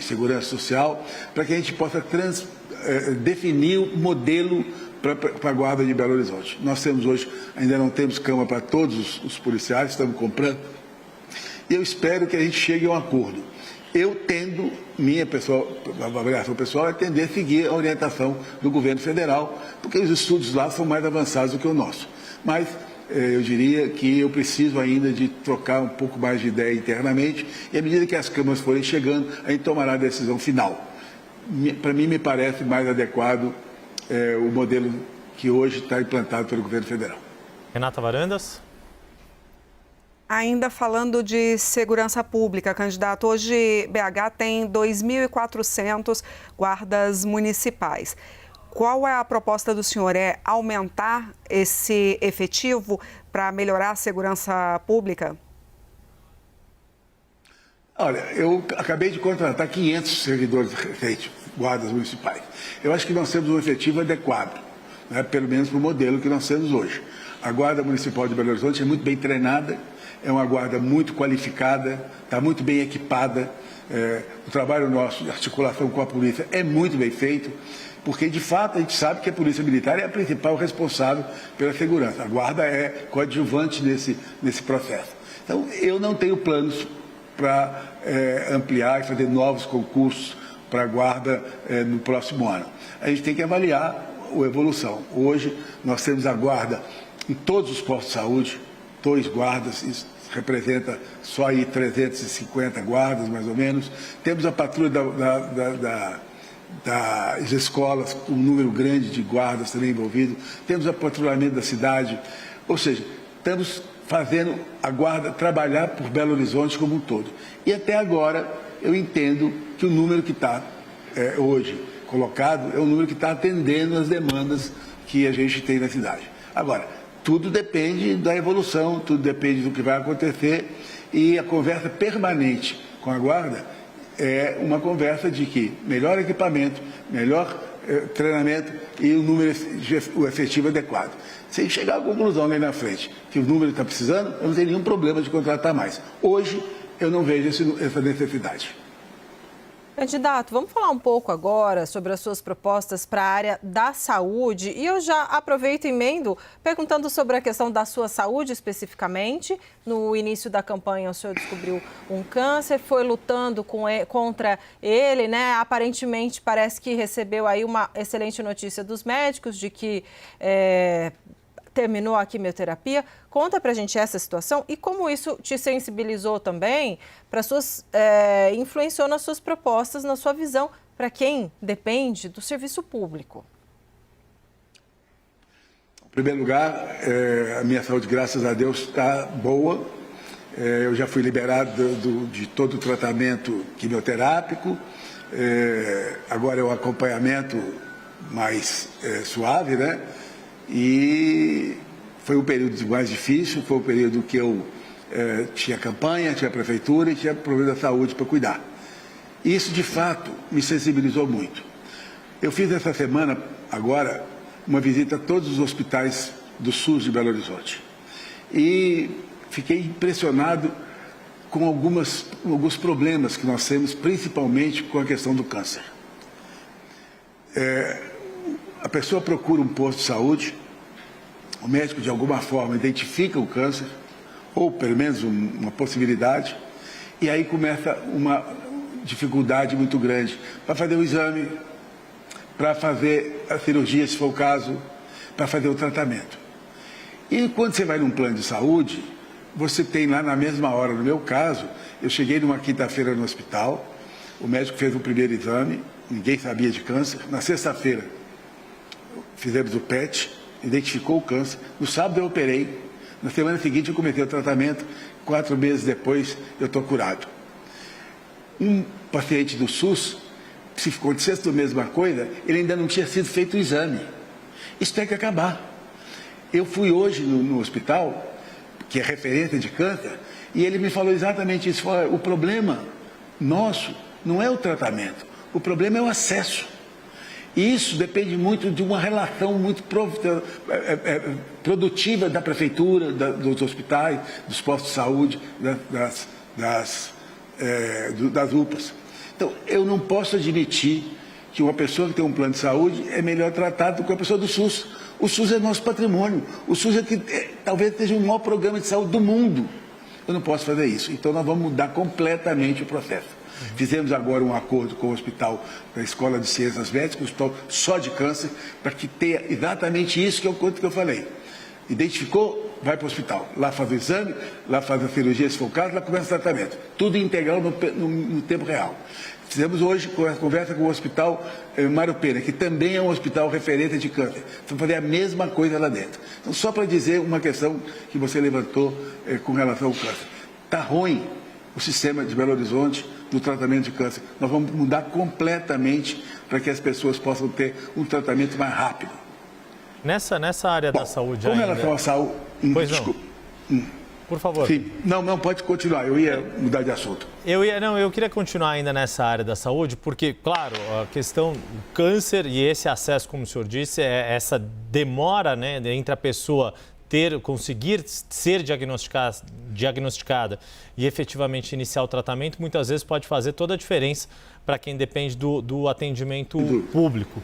Segurança Social, para que a gente possa definir o modelo para a Guarda de Belo Horizonte. Nós temos hoje, ainda não temos cama para todos os policiais, estamos comprando, e eu espero que a gente chegue a um acordo. Eu tendo, a avaliação pessoal é tender a seguir a orientação do governo federal, porque os estudos lá são mais avançados do que o nosso. Mas eu diria que eu preciso ainda de trocar um pouco mais de ideia internamente, e à medida que as câmaras forem chegando, a gente tomará a decisão final. Para mim, me parece mais adequado o modelo que hoje está implantado pelo governo federal. Renata Varandas. Ainda falando de segurança pública, candidato, hoje BH tem 2.400 guardas municipais. Qual é a proposta do senhor? É aumentar esse efetivo para melhorar a segurança pública? Olha, eu acabei de contratar 500 servidores recentes, guardas municipais. Eu acho que nós temos um efetivo adequado, né, pelo menos para o modelo que nós temos hoje. A Guarda Municipal de Belo Horizonte é muito bem treinada, é uma guarda muito qualificada, está muito bem equipada. O trabalho nosso de articulação com a polícia é muito bem feito, porque de fato a gente sabe que a Polícia Militar é a principal responsável pela segurança. A Guarda é coadjuvante nesse processo. Então, eu não tenho planos para ampliar e fazer novos concursos para a Guarda no próximo ano. A gente tem que avaliar a evolução. Hoje, nós temos a Guarda em todos os postos de saúde, 2 guardas, isso representa só aí 350 guardas, mais ou menos. Temos a patrulha das escolas, com um número grande de guardas também envolvidos. Temos o patrulhamento da cidade. Ou seja, estamos fazendo a Guarda trabalhar por Belo Horizonte como um todo. E até agora, eu entendo que o número que está hoje colocado é o número que está atendendo as demandas que a gente tem na cidade. Agora, tudo depende da evolução, tudo depende do que vai acontecer, e a conversa permanente com a Guarda é uma conversa de que melhor equipamento, melhor treinamento e o efetivo adequado. Se chegar à conclusão aí na frente que o número está precisando, eu não tenho nenhum problema de contratar mais. Hoje, eu não vejo essa necessidade. Candidato, vamos falar um pouco agora sobre as suas propostas para a área da saúde. E eu já aproveito e emendo perguntando sobre a questão da sua saúde especificamente. No início da campanha, o senhor descobriu um câncer, foi lutando contra ele, né? Aparentemente, parece que recebeu aí uma excelente notícia dos médicos de que terminou a quimioterapia. Conta pra gente essa situação e como isso te sensibilizou também para influenciou nas suas propostas, na sua visão, para quem depende do serviço público. Em primeiro lugar, a minha saúde, graças a Deus, está boa. Eu já fui liberado de todo o tratamento quimioterápico. Agora é o acompanhamento mais suave, né? E foi um período mais difícil, foi um período que eu tinha campanha, tinha prefeitura e tinha problema da saúde para cuidar. E isso, de fato, me sensibilizou muito. Eu fiz essa semana, agora, uma visita a todos os hospitais do SUS de Belo Horizonte. E fiquei impressionado com alguns problemas que nós temos, principalmente com a questão do câncer. A pessoa procura um posto de saúde, o médico de alguma forma identifica o câncer, ou pelo menos uma possibilidade, e aí começa uma dificuldade muito grande para fazer o exame, para fazer a cirurgia, se for o caso, para fazer o tratamento. E quando você vai num plano de saúde, você tem lá na mesma hora, no meu caso, eu cheguei numa quinta-feira no hospital, o médico fez o primeiro exame, ninguém sabia de câncer, na sexta-feira fizemos o PET, identificou o câncer. No sábado eu operei, Na semana seguinte eu comecei o tratamento, 4 meses depois eu estou curado. Um paciente do SUS, se acontecesse a mesma coisa, ele ainda não tinha sido feito o exame. Isso tem que acabar. Eu fui hoje no hospital, que é referência de câncer, e ele me falou exatamente isso. O problema nosso não é o tratamento, o problema é o acesso. E isso depende muito de uma relação muito produtiva da prefeitura, dos hospitais, dos postos de saúde, das UPAs. Então, eu não posso admitir que uma pessoa que tem um plano de saúde é melhor tratada do que uma pessoa do SUS. O SUS é nosso patrimônio. O SUS talvez seja o maior programa de saúde do mundo. Eu não posso fazer isso. Então, nós vamos mudar completamente o processo. Fizemos agora um acordo com o hospital da Escola de Ciências Médicas, um hospital só de câncer, para que tenha exatamente isso que eu falei. Identificou, vai para o hospital. Lá faz o exame, lá faz a cirurgia, se for o caso, lá começa o tratamento. Tudo integral no tempo real. Fizemos hoje conversa com o Hospital Mário Pena, que também é um hospital referência de câncer. Vamos fazer a mesma coisa lá dentro. Então, só para dizer uma questão que você levantou com relação ao câncer. Está ruim o sistema de Belo Horizonte do tratamento de câncer. Nós vamos mudar completamente para que as pessoas possam ter um tratamento mais rápido. Nessa área da saúde ainda... Com relação à saúde... Pois não. Por favor. Sim. Não, pode continuar. Eu ia mudar de assunto. Eu queria continuar ainda nessa área da saúde, porque, claro, a questão do câncer e esse acesso, como o senhor disse, é essa demora, né, entre a pessoa conseguir ser diagnosticada e efetivamente iniciar o tratamento, muitas vezes pode fazer toda a diferença para quem depende do atendimento público.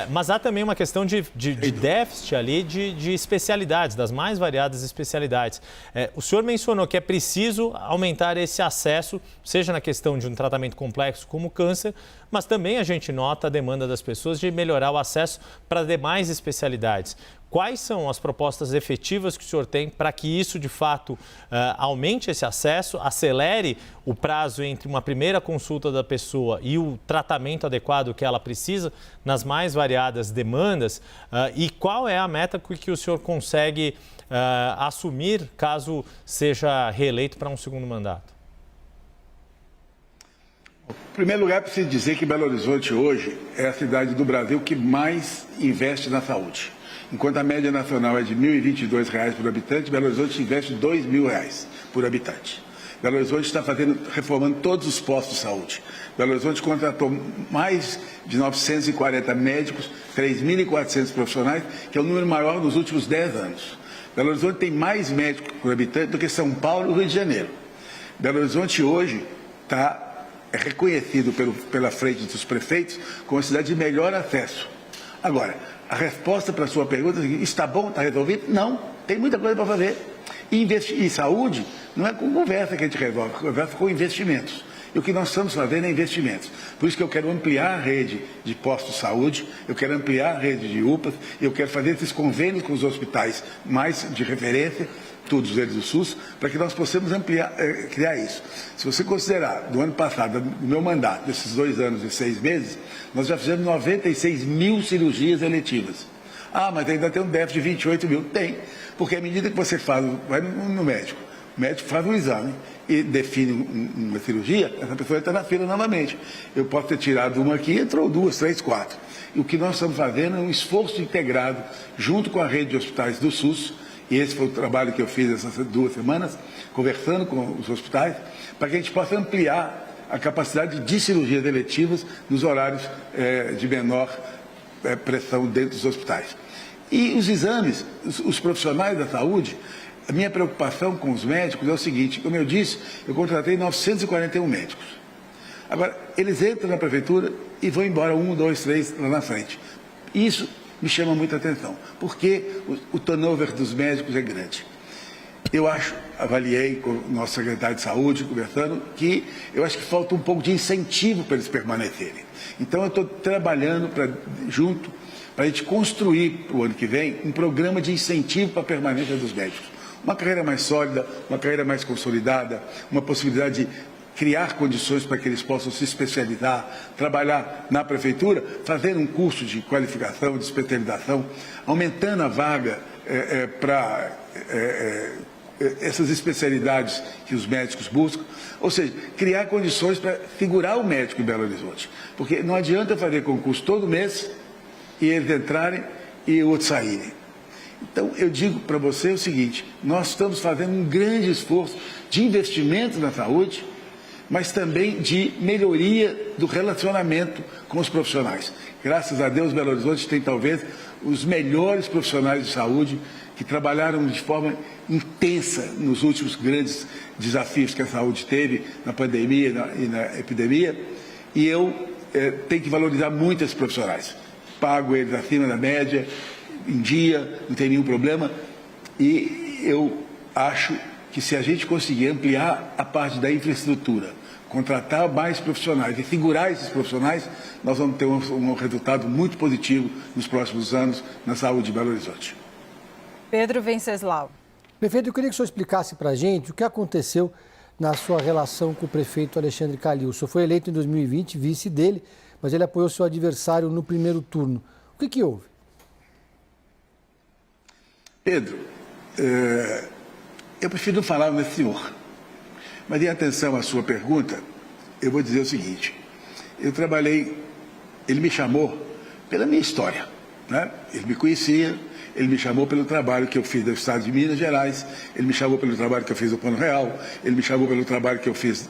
Mas há também uma questão de déficit ali de especialidades, das mais variadas especialidades. O senhor mencionou que é preciso aumentar esse acesso, seja na questão de um tratamento complexo como o câncer, mas também a gente nota a demanda das pessoas de melhorar o acesso para demais especialidades. Quais são as propostas efetivas que o senhor tem para que isso, de fato, aumente esse acesso, acelere o prazo entre uma primeira consulta da pessoa e o tratamento adequado que ela precisa nas mais variadas demandas? E qual é a meta que o senhor consegue assumir caso seja reeleito para um segundo mandato? Em primeiro lugar, preciso dizer que Belo Horizonte hoje é a cidade do Brasil que mais investe na saúde. Enquanto a média nacional é de R$ 1.022 por habitante, Belo Horizonte investe R$ 2.000 por habitante. Belo Horizonte está reformando todos os postos de saúde. Belo Horizonte contratou mais de 940 médicos, 3.400 profissionais, que é o número maior nos últimos 10 anos. Belo Horizonte tem mais médicos por habitante do que São Paulo e Rio de Janeiro. Belo Horizonte hoje é reconhecido pela frente dos prefeitos como a cidade de melhor acesso. Agora, a resposta para a sua pergunta é: está bom, está resolvido? Não, tem muita coisa para fazer. E saúde não é com conversa que a gente resolve, conversa com investimentos. E o que nós estamos fazendo é investimentos. Por isso que eu quero ampliar a rede de postos de saúde, eu quero ampliar a rede de UPAs, eu quero fazer esses convênios com os hospitais mais de referência, todos eles do SUS, para que nós possamos criar isso. Se você considerar, do ano passado, do meu mandato, desses 2 anos e 6 meses, nós já fizemos 96 mil cirurgias eletivas. Ah, mas ainda tem um déficit de 28 mil. Tem, porque à medida que você vai no médico, o médico faz um exame e define uma cirurgia, essa pessoa está na fila novamente. Eu posso ter tirado uma aqui, entrou 2, 3, 4. E o que nós estamos fazendo é um esforço integrado, junto com a rede de hospitais do SUS, e esse foi o trabalho que eu fiz essas 2 semanas, conversando com os hospitais, para que a gente possa ampliar a capacidade de cirurgias eletivas nos horários de menor pressão dentro dos hospitais. E os exames, os profissionais da saúde, a minha preocupação com os médicos é o seguinte: como eu disse, eu contratei 941 médicos. Agora, eles entram na prefeitura e vão embora 1, 2, 3 lá na frente. Isso me chama muita atenção, porque o turnover dos médicos é grande. Eu avaliei com o nosso secretário de saúde, conversando, que eu acho que falta um pouco de incentivo para eles permanecerem. Então, eu estou trabalhando junto para a gente construir, para o ano que vem, um programa de incentivo para a permanência dos médicos. Uma carreira mais sólida, uma carreira mais consolidada, uma possibilidade de criar condições para que eles possam se especializar, trabalhar na prefeitura, fazendo um curso de qualificação, de especialização, aumentando a vaga para essas especialidades que os médicos buscam, ou seja, criar condições para segurar o médico em Belo Horizonte, porque não adianta fazer concurso todo mês e eles entrarem e outros saírem. Então, eu digo para você o seguinte, nós estamos fazendo um grande esforço de investimento na saúde, mas também de melhoria do relacionamento com os profissionais. Graças a Deus, Belo Horizonte tem talvez os melhores profissionais de saúde que trabalharam de forma intensa nos últimos grandes desafios que a saúde teve na pandemia e na epidemia, e eu tenho que valorizar muito esses profissionais. Pago eles acima da média, em dia, não tem nenhum problema, e eu acho que se a gente conseguir ampliar a parte da infraestrutura, contratar mais profissionais e segurar esses profissionais, nós vamos ter um resultado muito positivo nos próximos anos na saúde de Belo Horizonte. Pedro Venceslau. Prefeito, eu queria que o senhor explicasse para a gente o que aconteceu na sua relação com o prefeito Alexandre Calil. O senhor foi eleito em 2020, vice dele, mas ele apoiou seu adversário no primeiro turno. O que houve? Pedro, eu prefiro não falar nesse senhor, mas em atenção à sua pergunta, eu vou dizer o seguinte, eu trabalhei, ele me chamou pela minha história, né? Ele me conhecia, ele me chamou pelo trabalho que eu fiz no estado de Minas Gerais, ele me chamou pelo trabalho que eu fiz no Plano Real, ele me chamou pelo trabalho que eu fiz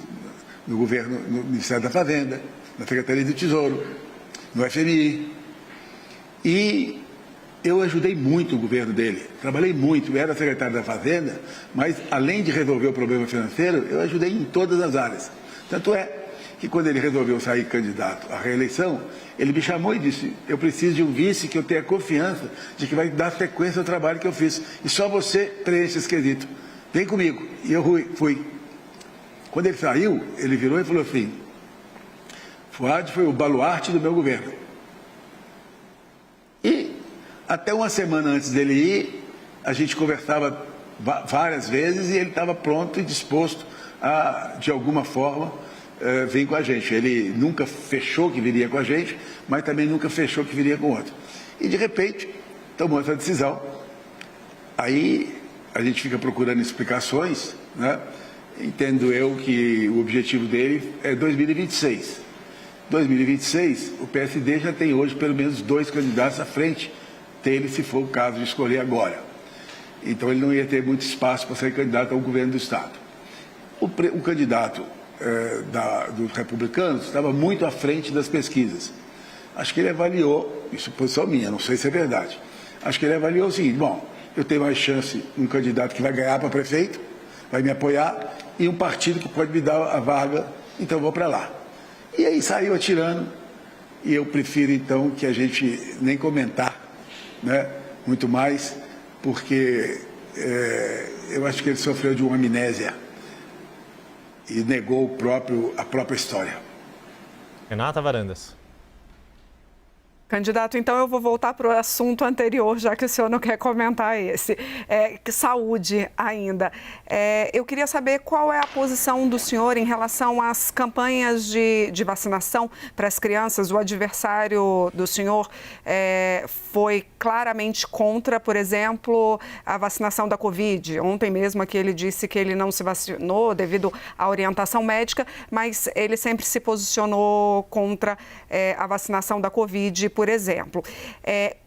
no governo, no Ministério da Fazenda, na Secretaria do Tesouro, no FMI, e eu ajudei muito o governo dele, trabalhei muito, eu era secretário da Fazenda, mas além de resolver o problema financeiro, eu ajudei em todas as áreas. Tanto é que quando ele resolveu sair candidato à reeleição, ele me chamou e disse, eu preciso de um vice que eu tenha confiança de que vai dar sequência ao trabalho que eu fiz. E só você preenche esse quesito. Vem comigo. E eu fui. Quando ele saiu, ele virou e falou assim, Fuad foi o baluarte do meu governo. E até uma semana antes dele ir, a gente conversava várias vezes e ele estava pronto e disposto a, de alguma forma, vir com a gente. Ele nunca fechou que viria com a gente, mas também nunca fechou que viria com outro. E, de repente, tomou essa decisão. Aí, a gente fica procurando explicações, né? Entendo eu que o objetivo dele é 2026. 2026, o PSD já tem hoje pelo menos 2 candidatos à frente dele, se for o caso de escolher agora. Então, ele não ia ter muito espaço para ser candidato ao governo do Estado. O candidato dos republicanos estava muito à frente das pesquisas. Acho que ele avaliou, isso é posição minha, não sei se é verdade, acho que ele avaliou o seguinte, bom, eu tenho mais chance um candidato que vai ganhar para prefeito, vai me apoiar, e um partido que pode me dar a vaga, então eu vou para lá. E aí saiu atirando, e eu prefiro então que a gente nem comentar, né, muito mais, porque eu acho que ele sofreu de uma amnésia e negou a própria história. Renata Varandas. Candidato, então eu vou voltar para o assunto anterior, já que o senhor não quer comentar esse. Saúde ainda. Eu queria saber qual é a posição do senhor em relação às campanhas de vacinação para as crianças. O adversário do senhor foi claramente contra, por exemplo, a vacinação da Covid. Ontem mesmo aqui ele disse que ele não se vacinou devido à orientação médica, mas ele sempre se posicionou contra a vacinação da Covid, por exemplo.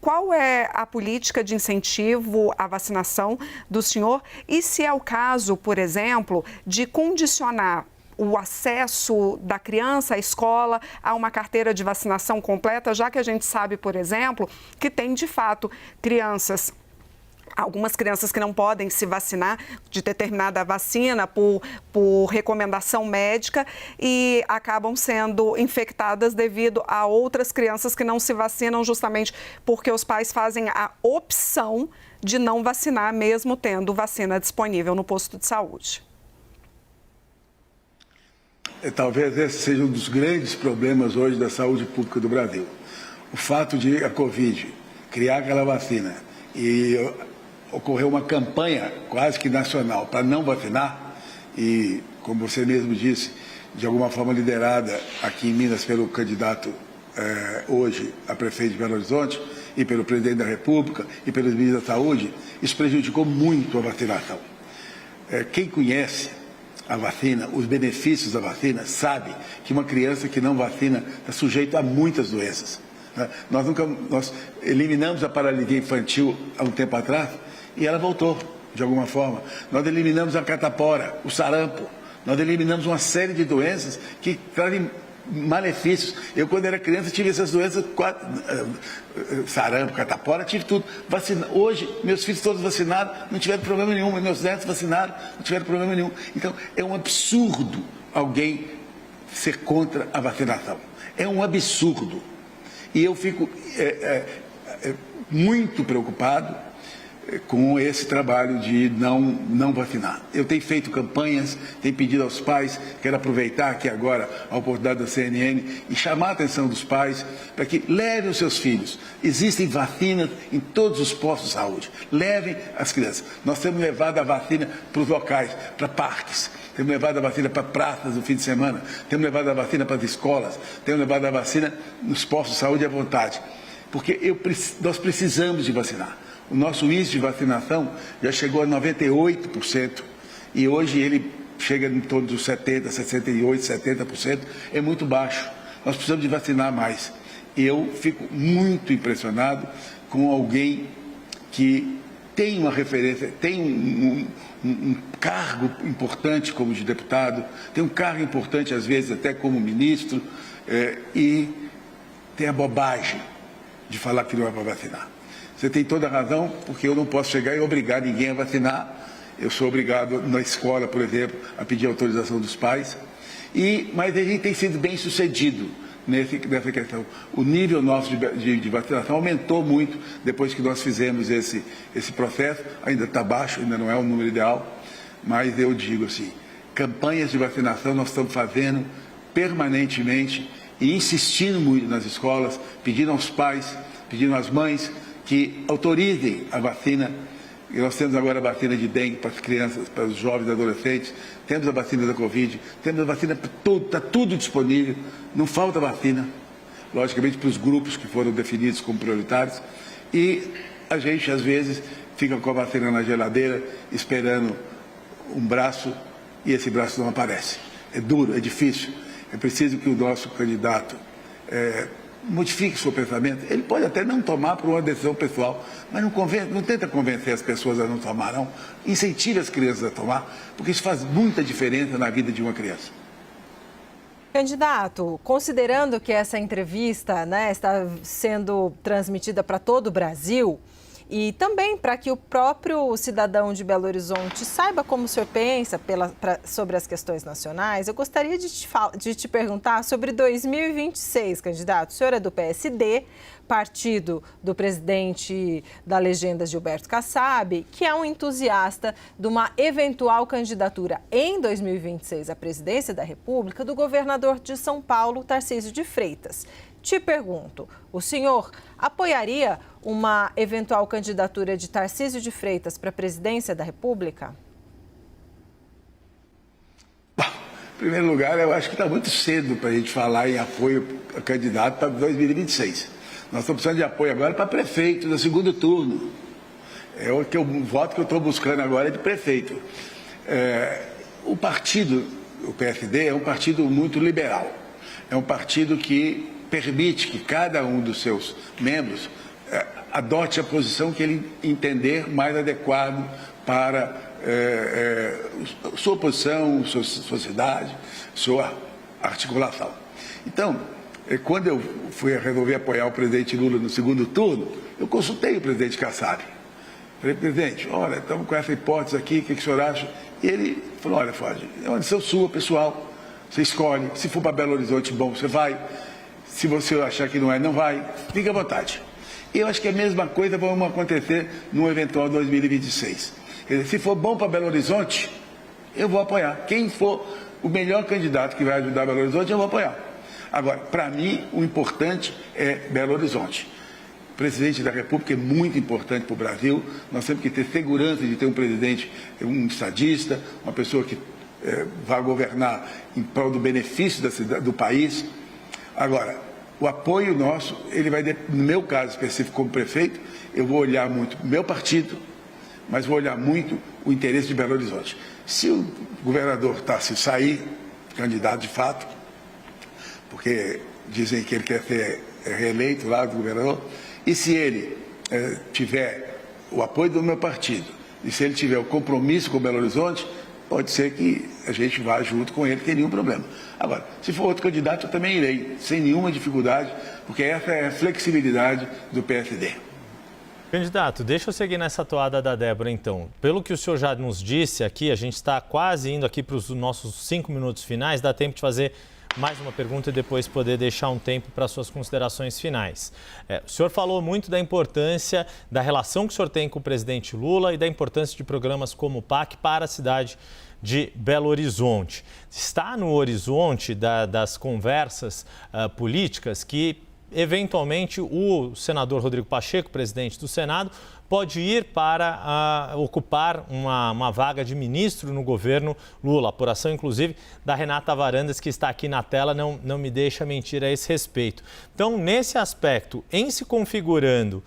Qual é a política de incentivo à vacinação do senhor? E se é o caso, por exemplo, de condicionar o acesso da criança à escola a uma carteira de vacinação completa, já que a gente sabe, por exemplo, que tem de fato algumas crianças que não podem se vacinar de determinada vacina por recomendação médica e acabam sendo infectadas devido a outras crianças que não se vacinam justamente porque os pais fazem a opção de não vacinar, mesmo tendo vacina disponível no posto de saúde. Talvez esse seja um dos grandes problemas hoje da saúde pública do Brasil. O fato de a Covid criar aquela vacina e ocorreu uma campanha quase que nacional para não vacinar e, como você mesmo disse, de alguma forma liderada aqui em Minas pelo candidato hoje a prefeito de Belo Horizonte e pelo presidente da República e pelos ministros da Saúde, isso prejudicou muito a vacinação. Quem conhece a vacina, os benefícios da vacina, sabe que uma criança que não vacina está sujeita a muitas doenças. Nós eliminamos a paralisia infantil há um tempo atrás e ela voltou, de alguma forma. Nós eliminamos a catapora, o sarampo. Nós eliminamos uma série de doenças que trazem malefícios. Eu, quando era criança, tive essas doenças, sarampo, catapora, tive tudo. Hoje, meus filhos todos vacinaram, não tiveram problema nenhum. Meus netos vacinaram, não tiveram problema nenhum. Então, é um absurdo alguém ser contra a vacinação. É um absurdo. E eu fico muito preocupado com esse trabalho de não vacinar. Eu tenho feito campanhas, tenho pedido aos pais, quero aproveitar aqui agora a oportunidade da CNN e chamar a atenção dos pais para que levem os seus filhos. Existem vacinas em todos os postos de saúde. Levem as crianças. Nós temos levado a vacina para os locais, para parques. Temos levado a vacina para praças no fim de semana. Temos levado a vacina para as escolas. Temos levado a vacina nos postos de saúde à vontade. Porque nós precisamos de vacinar. O nosso índice de vacinação já chegou a 98% e hoje ele chega em torno dos 70%, 68%, 70%. É muito baixo. Nós precisamos de vacinar mais. Eu fico muito impressionado com alguém que tem uma referência, tem um cargo importante como de deputado, tem um cargo importante às vezes até como ministro e tem a bobagem de falar que não é para vacinar. Você tem toda a razão, porque eu não posso chegar e obrigar ninguém a vacinar. Eu sou obrigado, na escola, por exemplo, a pedir autorização dos pais. Mas a gente tem sido bem sucedido nessa questão. O nível nosso de vacinação aumentou muito depois que nós fizemos esse processo. Ainda está baixo, ainda não é o número ideal, mas eu digo assim, campanhas de vacinação nós estamos fazendo permanentemente e insistindo muito nas escolas, pedindo aos pais, pedindo às mães que autorizem a vacina. E nós temos agora a vacina de dengue para as crianças, para os jovens e adolescentes, temos a vacina da Covid, temos a vacina para tudo, está tudo disponível, não falta vacina, logicamente para os grupos que foram definidos como prioritários, e a gente às vezes fica com a vacina na geladeira, esperando um braço, e esse braço não aparece. É duro, é difícil, é preciso que o nosso candidato modifique seu pensamento. Ele pode até não tomar por uma decisão pessoal, mas não tenta convencer as pessoas a não tomar, não. Incentive as crianças a tomar, porque isso faz muita diferença na vida de uma criança. Candidato, considerando que essa entrevista, está sendo transmitida para todo o Brasil, e também para que o próprio cidadão de Belo Horizonte saiba como o senhor pensa sobre as questões nacionais, eu gostaria de te perguntar sobre 2026, candidato. O senhor é do PSD, partido do presidente da legenda Gilberto Kassab, que é um entusiasta de uma eventual candidatura em 2026 à presidência da República do governador de São Paulo, Tarcísio de Freitas. Te pergunto, o senhor apoiaria uma eventual candidatura de Tarcísio de Freitas para a presidência da República? Bom, em primeiro lugar, eu acho que está muito cedo para a gente falar em apoio a candidato para 2026. Nós estamos precisando de apoio agora para prefeito no segundo turno. O voto que eu estou buscando agora é de prefeito. O partido, o PSD, é um partido muito liberal. É um partido que permite que cada um dos seus membros adote a posição que ele entender mais adequado para sua posição, sua cidade, sua articulação. Então, quando eu resolvi apoiar o presidente Lula no segundo turno, eu consultei o presidente Kassab. Falei, presidente, olha, estamos com essa hipótese aqui, o que o senhor acha? E ele falou, olha, Ford, é uma decisão sua, pessoal, você escolhe, se for para Belo Horizonte, bom, você vai. Se você achar que não é, não vai. Fique à vontade. Eu acho que a mesma coisa vai acontecer no eventual 2026. Quer dizer, se for bom para Belo Horizonte, eu vou apoiar. Quem for o melhor candidato que vai ajudar Belo Horizonte, eu vou apoiar. Agora, para mim, o importante é Belo Horizonte. O presidente da República é muito importante para o Brasil. Nós temos que ter segurança de ter um presidente, um estadista, uma pessoa que vá governar em prol do benefício da cidade, do país. Agora, o apoio nosso, ele vai, no meu caso específico como prefeito, eu vou olhar muito o meu partido, mas vou olhar muito o interesse de Belo Horizonte. Se o governador Tarcísio sair candidato de fato, porque dizem que ele quer ser reeleito lá do governador, e se ele tiver o apoio do meu partido, e se ele tiver o compromisso com Belo Horizonte, pode ser que a gente vá junto com ele, sem nenhum problema. Agora, se for outro candidato, eu também irei, sem nenhuma dificuldade, porque essa é a flexibilidade do PSD. Candidato, deixa eu seguir nessa toada da Débora, então. Pelo que o senhor já nos disse aqui, a gente está quase indo aqui para os nossos 5 minutos finais, dá tempo de fazer mais uma pergunta e depois poder deixar um tempo para suas considerações finais. O senhor falou muito da importância da relação que o senhor tem com o presidente Lula e da importância de programas como o PAC para a cidade de Belo Horizonte. Está no horizonte das conversas políticas que, eventualmente, o senador Rodrigo Pacheco, presidente do Senado, pode ir para ocupar uma vaga de ministro no governo Lula. Apuração, inclusive, da Renata Varandas, que está aqui na tela, não me deixa mentir a esse respeito. Então, nesse aspecto, em se configurando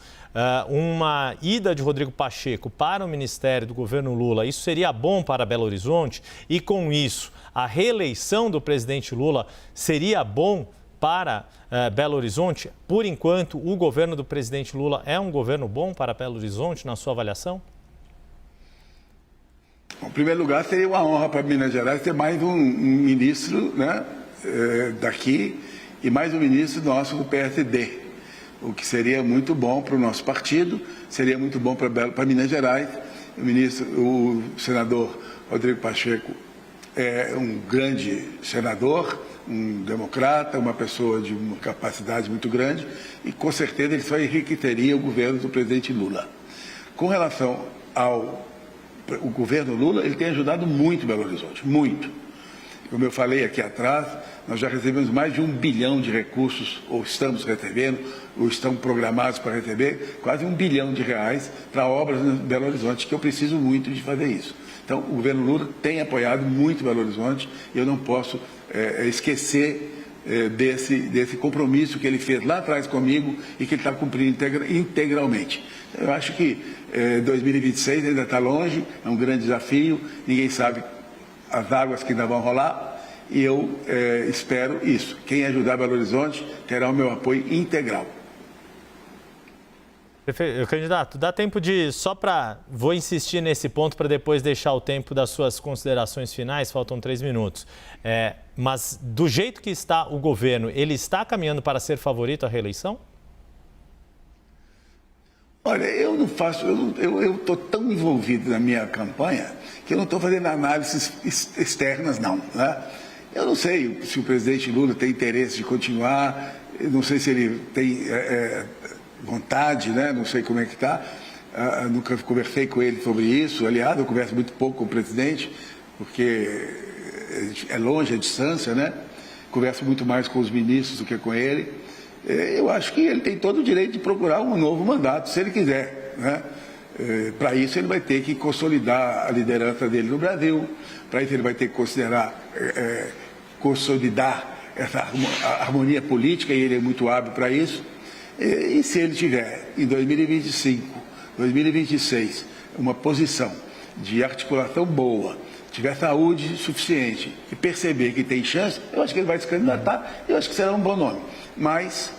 uma ida de Rodrigo Pacheco para o ministério do governo Lula, isso seria bom para Belo Horizonte? E, com isso, a reeleição do presidente Lula seria bom para Belo Horizonte? Por enquanto, o governo do presidente Lula é um governo bom para Belo Horizonte, na sua avaliação? Bom, em primeiro lugar, seria uma honra para Minas Gerais ter mais um ministro, né, daqui e mais um ministro nosso do PSD, o que seria muito bom para o nosso partido, seria muito bom para Minas Gerais. O senador Rodrigo Pacheco é um grande senador, um democrata, uma pessoa de uma capacidade muito grande e, com certeza, ele só enriqueceria o governo do presidente Lula. Com relação ao governo Lula, ele tem ajudado muito Belo Horizonte, muito. Como eu falei aqui atrás, nós já recebemos mais de 1 bilhão de recursos, ou estamos recebendo, ou estão programados para receber, quase R$1 bilhão para obras em Belo Horizonte, que eu preciso muito de fazer isso. Então, o governo Lula tem apoiado muito Belo Horizonte e eu não posso esquecer desse compromisso que ele fez lá atrás comigo e que ele está cumprindo integralmente. Eu acho que 2026 ainda está longe, é um grande desafio, ninguém sabe as águas que ainda vão rolar e eu espero isso. Quem ajudar Belo Horizonte terá o meu apoio integral. Candidato, dá tempo de, vou insistir nesse ponto para depois deixar o tempo das suas considerações finais, faltam 3 minutos. Mas do jeito que está o governo, ele está caminhando para ser favorito à reeleição? Olha, eu não faço, eu estou tão envolvido na minha campanha que eu não estou fazendo análises externas, não, né? Eu não sei se o presidente Lula tem interesse de continuar, eu não sei se ele tem vontade, né? Não sei como é que está, nunca conversei com ele sobre isso. Aliás, eu converso muito pouco com o presidente, porque é longe a distância, né? Converso muito mais com os ministros do que com ele. Eu acho que ele tem todo o direito de procurar um novo mandato, se ele quiser, né? Para isso, ele vai ter que consolidar a liderança dele no Brasil, para isso ele vai ter que consolidar essa harmonia política, e ele é muito hábil para isso. E se ele tiver, em 2025, 2026, uma posição de articulação boa, tiver saúde suficiente e perceber que tem chance, eu acho que ele vai se candidatar, eu acho que será um bom nome. Mas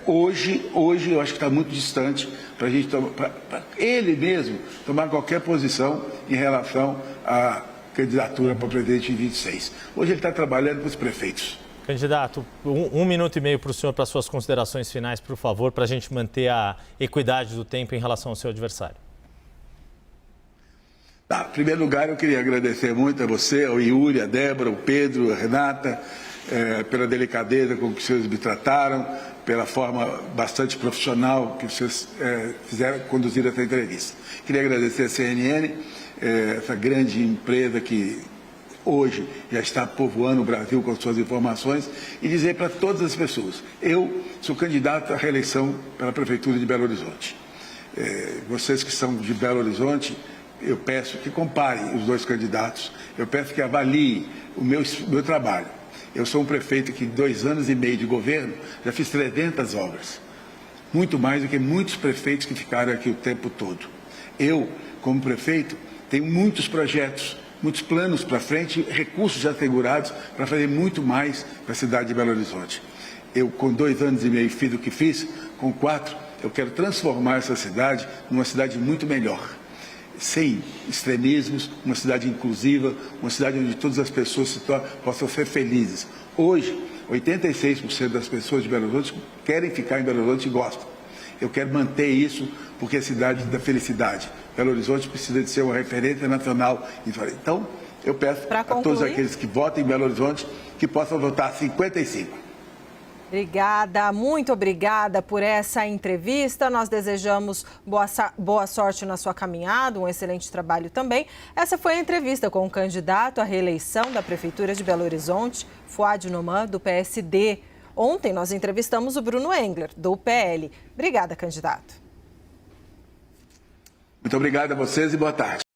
hoje eu acho que está muito distante para a gente para ele mesmo tomar qualquer posição em relação à candidatura para presidente em 26. Hoje ele está trabalhando com os prefeitos. Candidato, 1 minuto e meio para o senhor, para suas considerações finais, por favor, para a gente manter a equidade do tempo em relação ao seu adversário. Em primeiro lugar, eu queria agradecer muito a você, ao Yuri, a Débora, o Pedro, a Renata, pela delicadeza com que vocês me trataram, pela forma bastante profissional que vocês fizeram conduzir essa entrevista. Queria agradecer a CNN, essa grande empresa que hoje já está povoando o Brasil com suas informações, e dizer para todas as pessoas, eu sou candidato à reeleição pela Prefeitura de Belo Horizonte. Vocês que são de Belo Horizonte eu peço que comparem os dois candidatos, eu peço que avaliem o meu trabalho. Eu sou um prefeito que em 2 anos e meio de governo já fiz 300 obras, muito mais do que muitos prefeitos que ficaram aqui o tempo todo. Eu, como prefeito, tenho muitos projetos, muitos planos para frente, recursos já assegurados para fazer muito mais para a cidade de Belo Horizonte. Eu, com 2 anos e meio, fiz o que fiz, com 4, eu quero transformar essa cidade numa cidade muito melhor, sem extremismos, uma cidade inclusiva, uma cidade onde todas as pessoas possam ser felizes. Hoje, 86% das pessoas de Belo Horizonte querem ficar em Belo Horizonte e gostam. Eu quero manter isso porque é a cidade da felicidade. Belo Horizonte precisa de ser uma referência nacional. Então, eu peço a todos aqueles que votem em Belo Horizonte que possam votar 55. Obrigada, muito obrigada por essa entrevista. Nós desejamos boa sorte na sua caminhada, um excelente trabalho também. Essa foi a entrevista com o candidato à reeleição da Prefeitura de Belo Horizonte, Fouad Noman, do PSD. Ontem nós entrevistamos o Bruno Engler, do PL. Obrigada, candidato. Muito obrigado a vocês e boa tarde.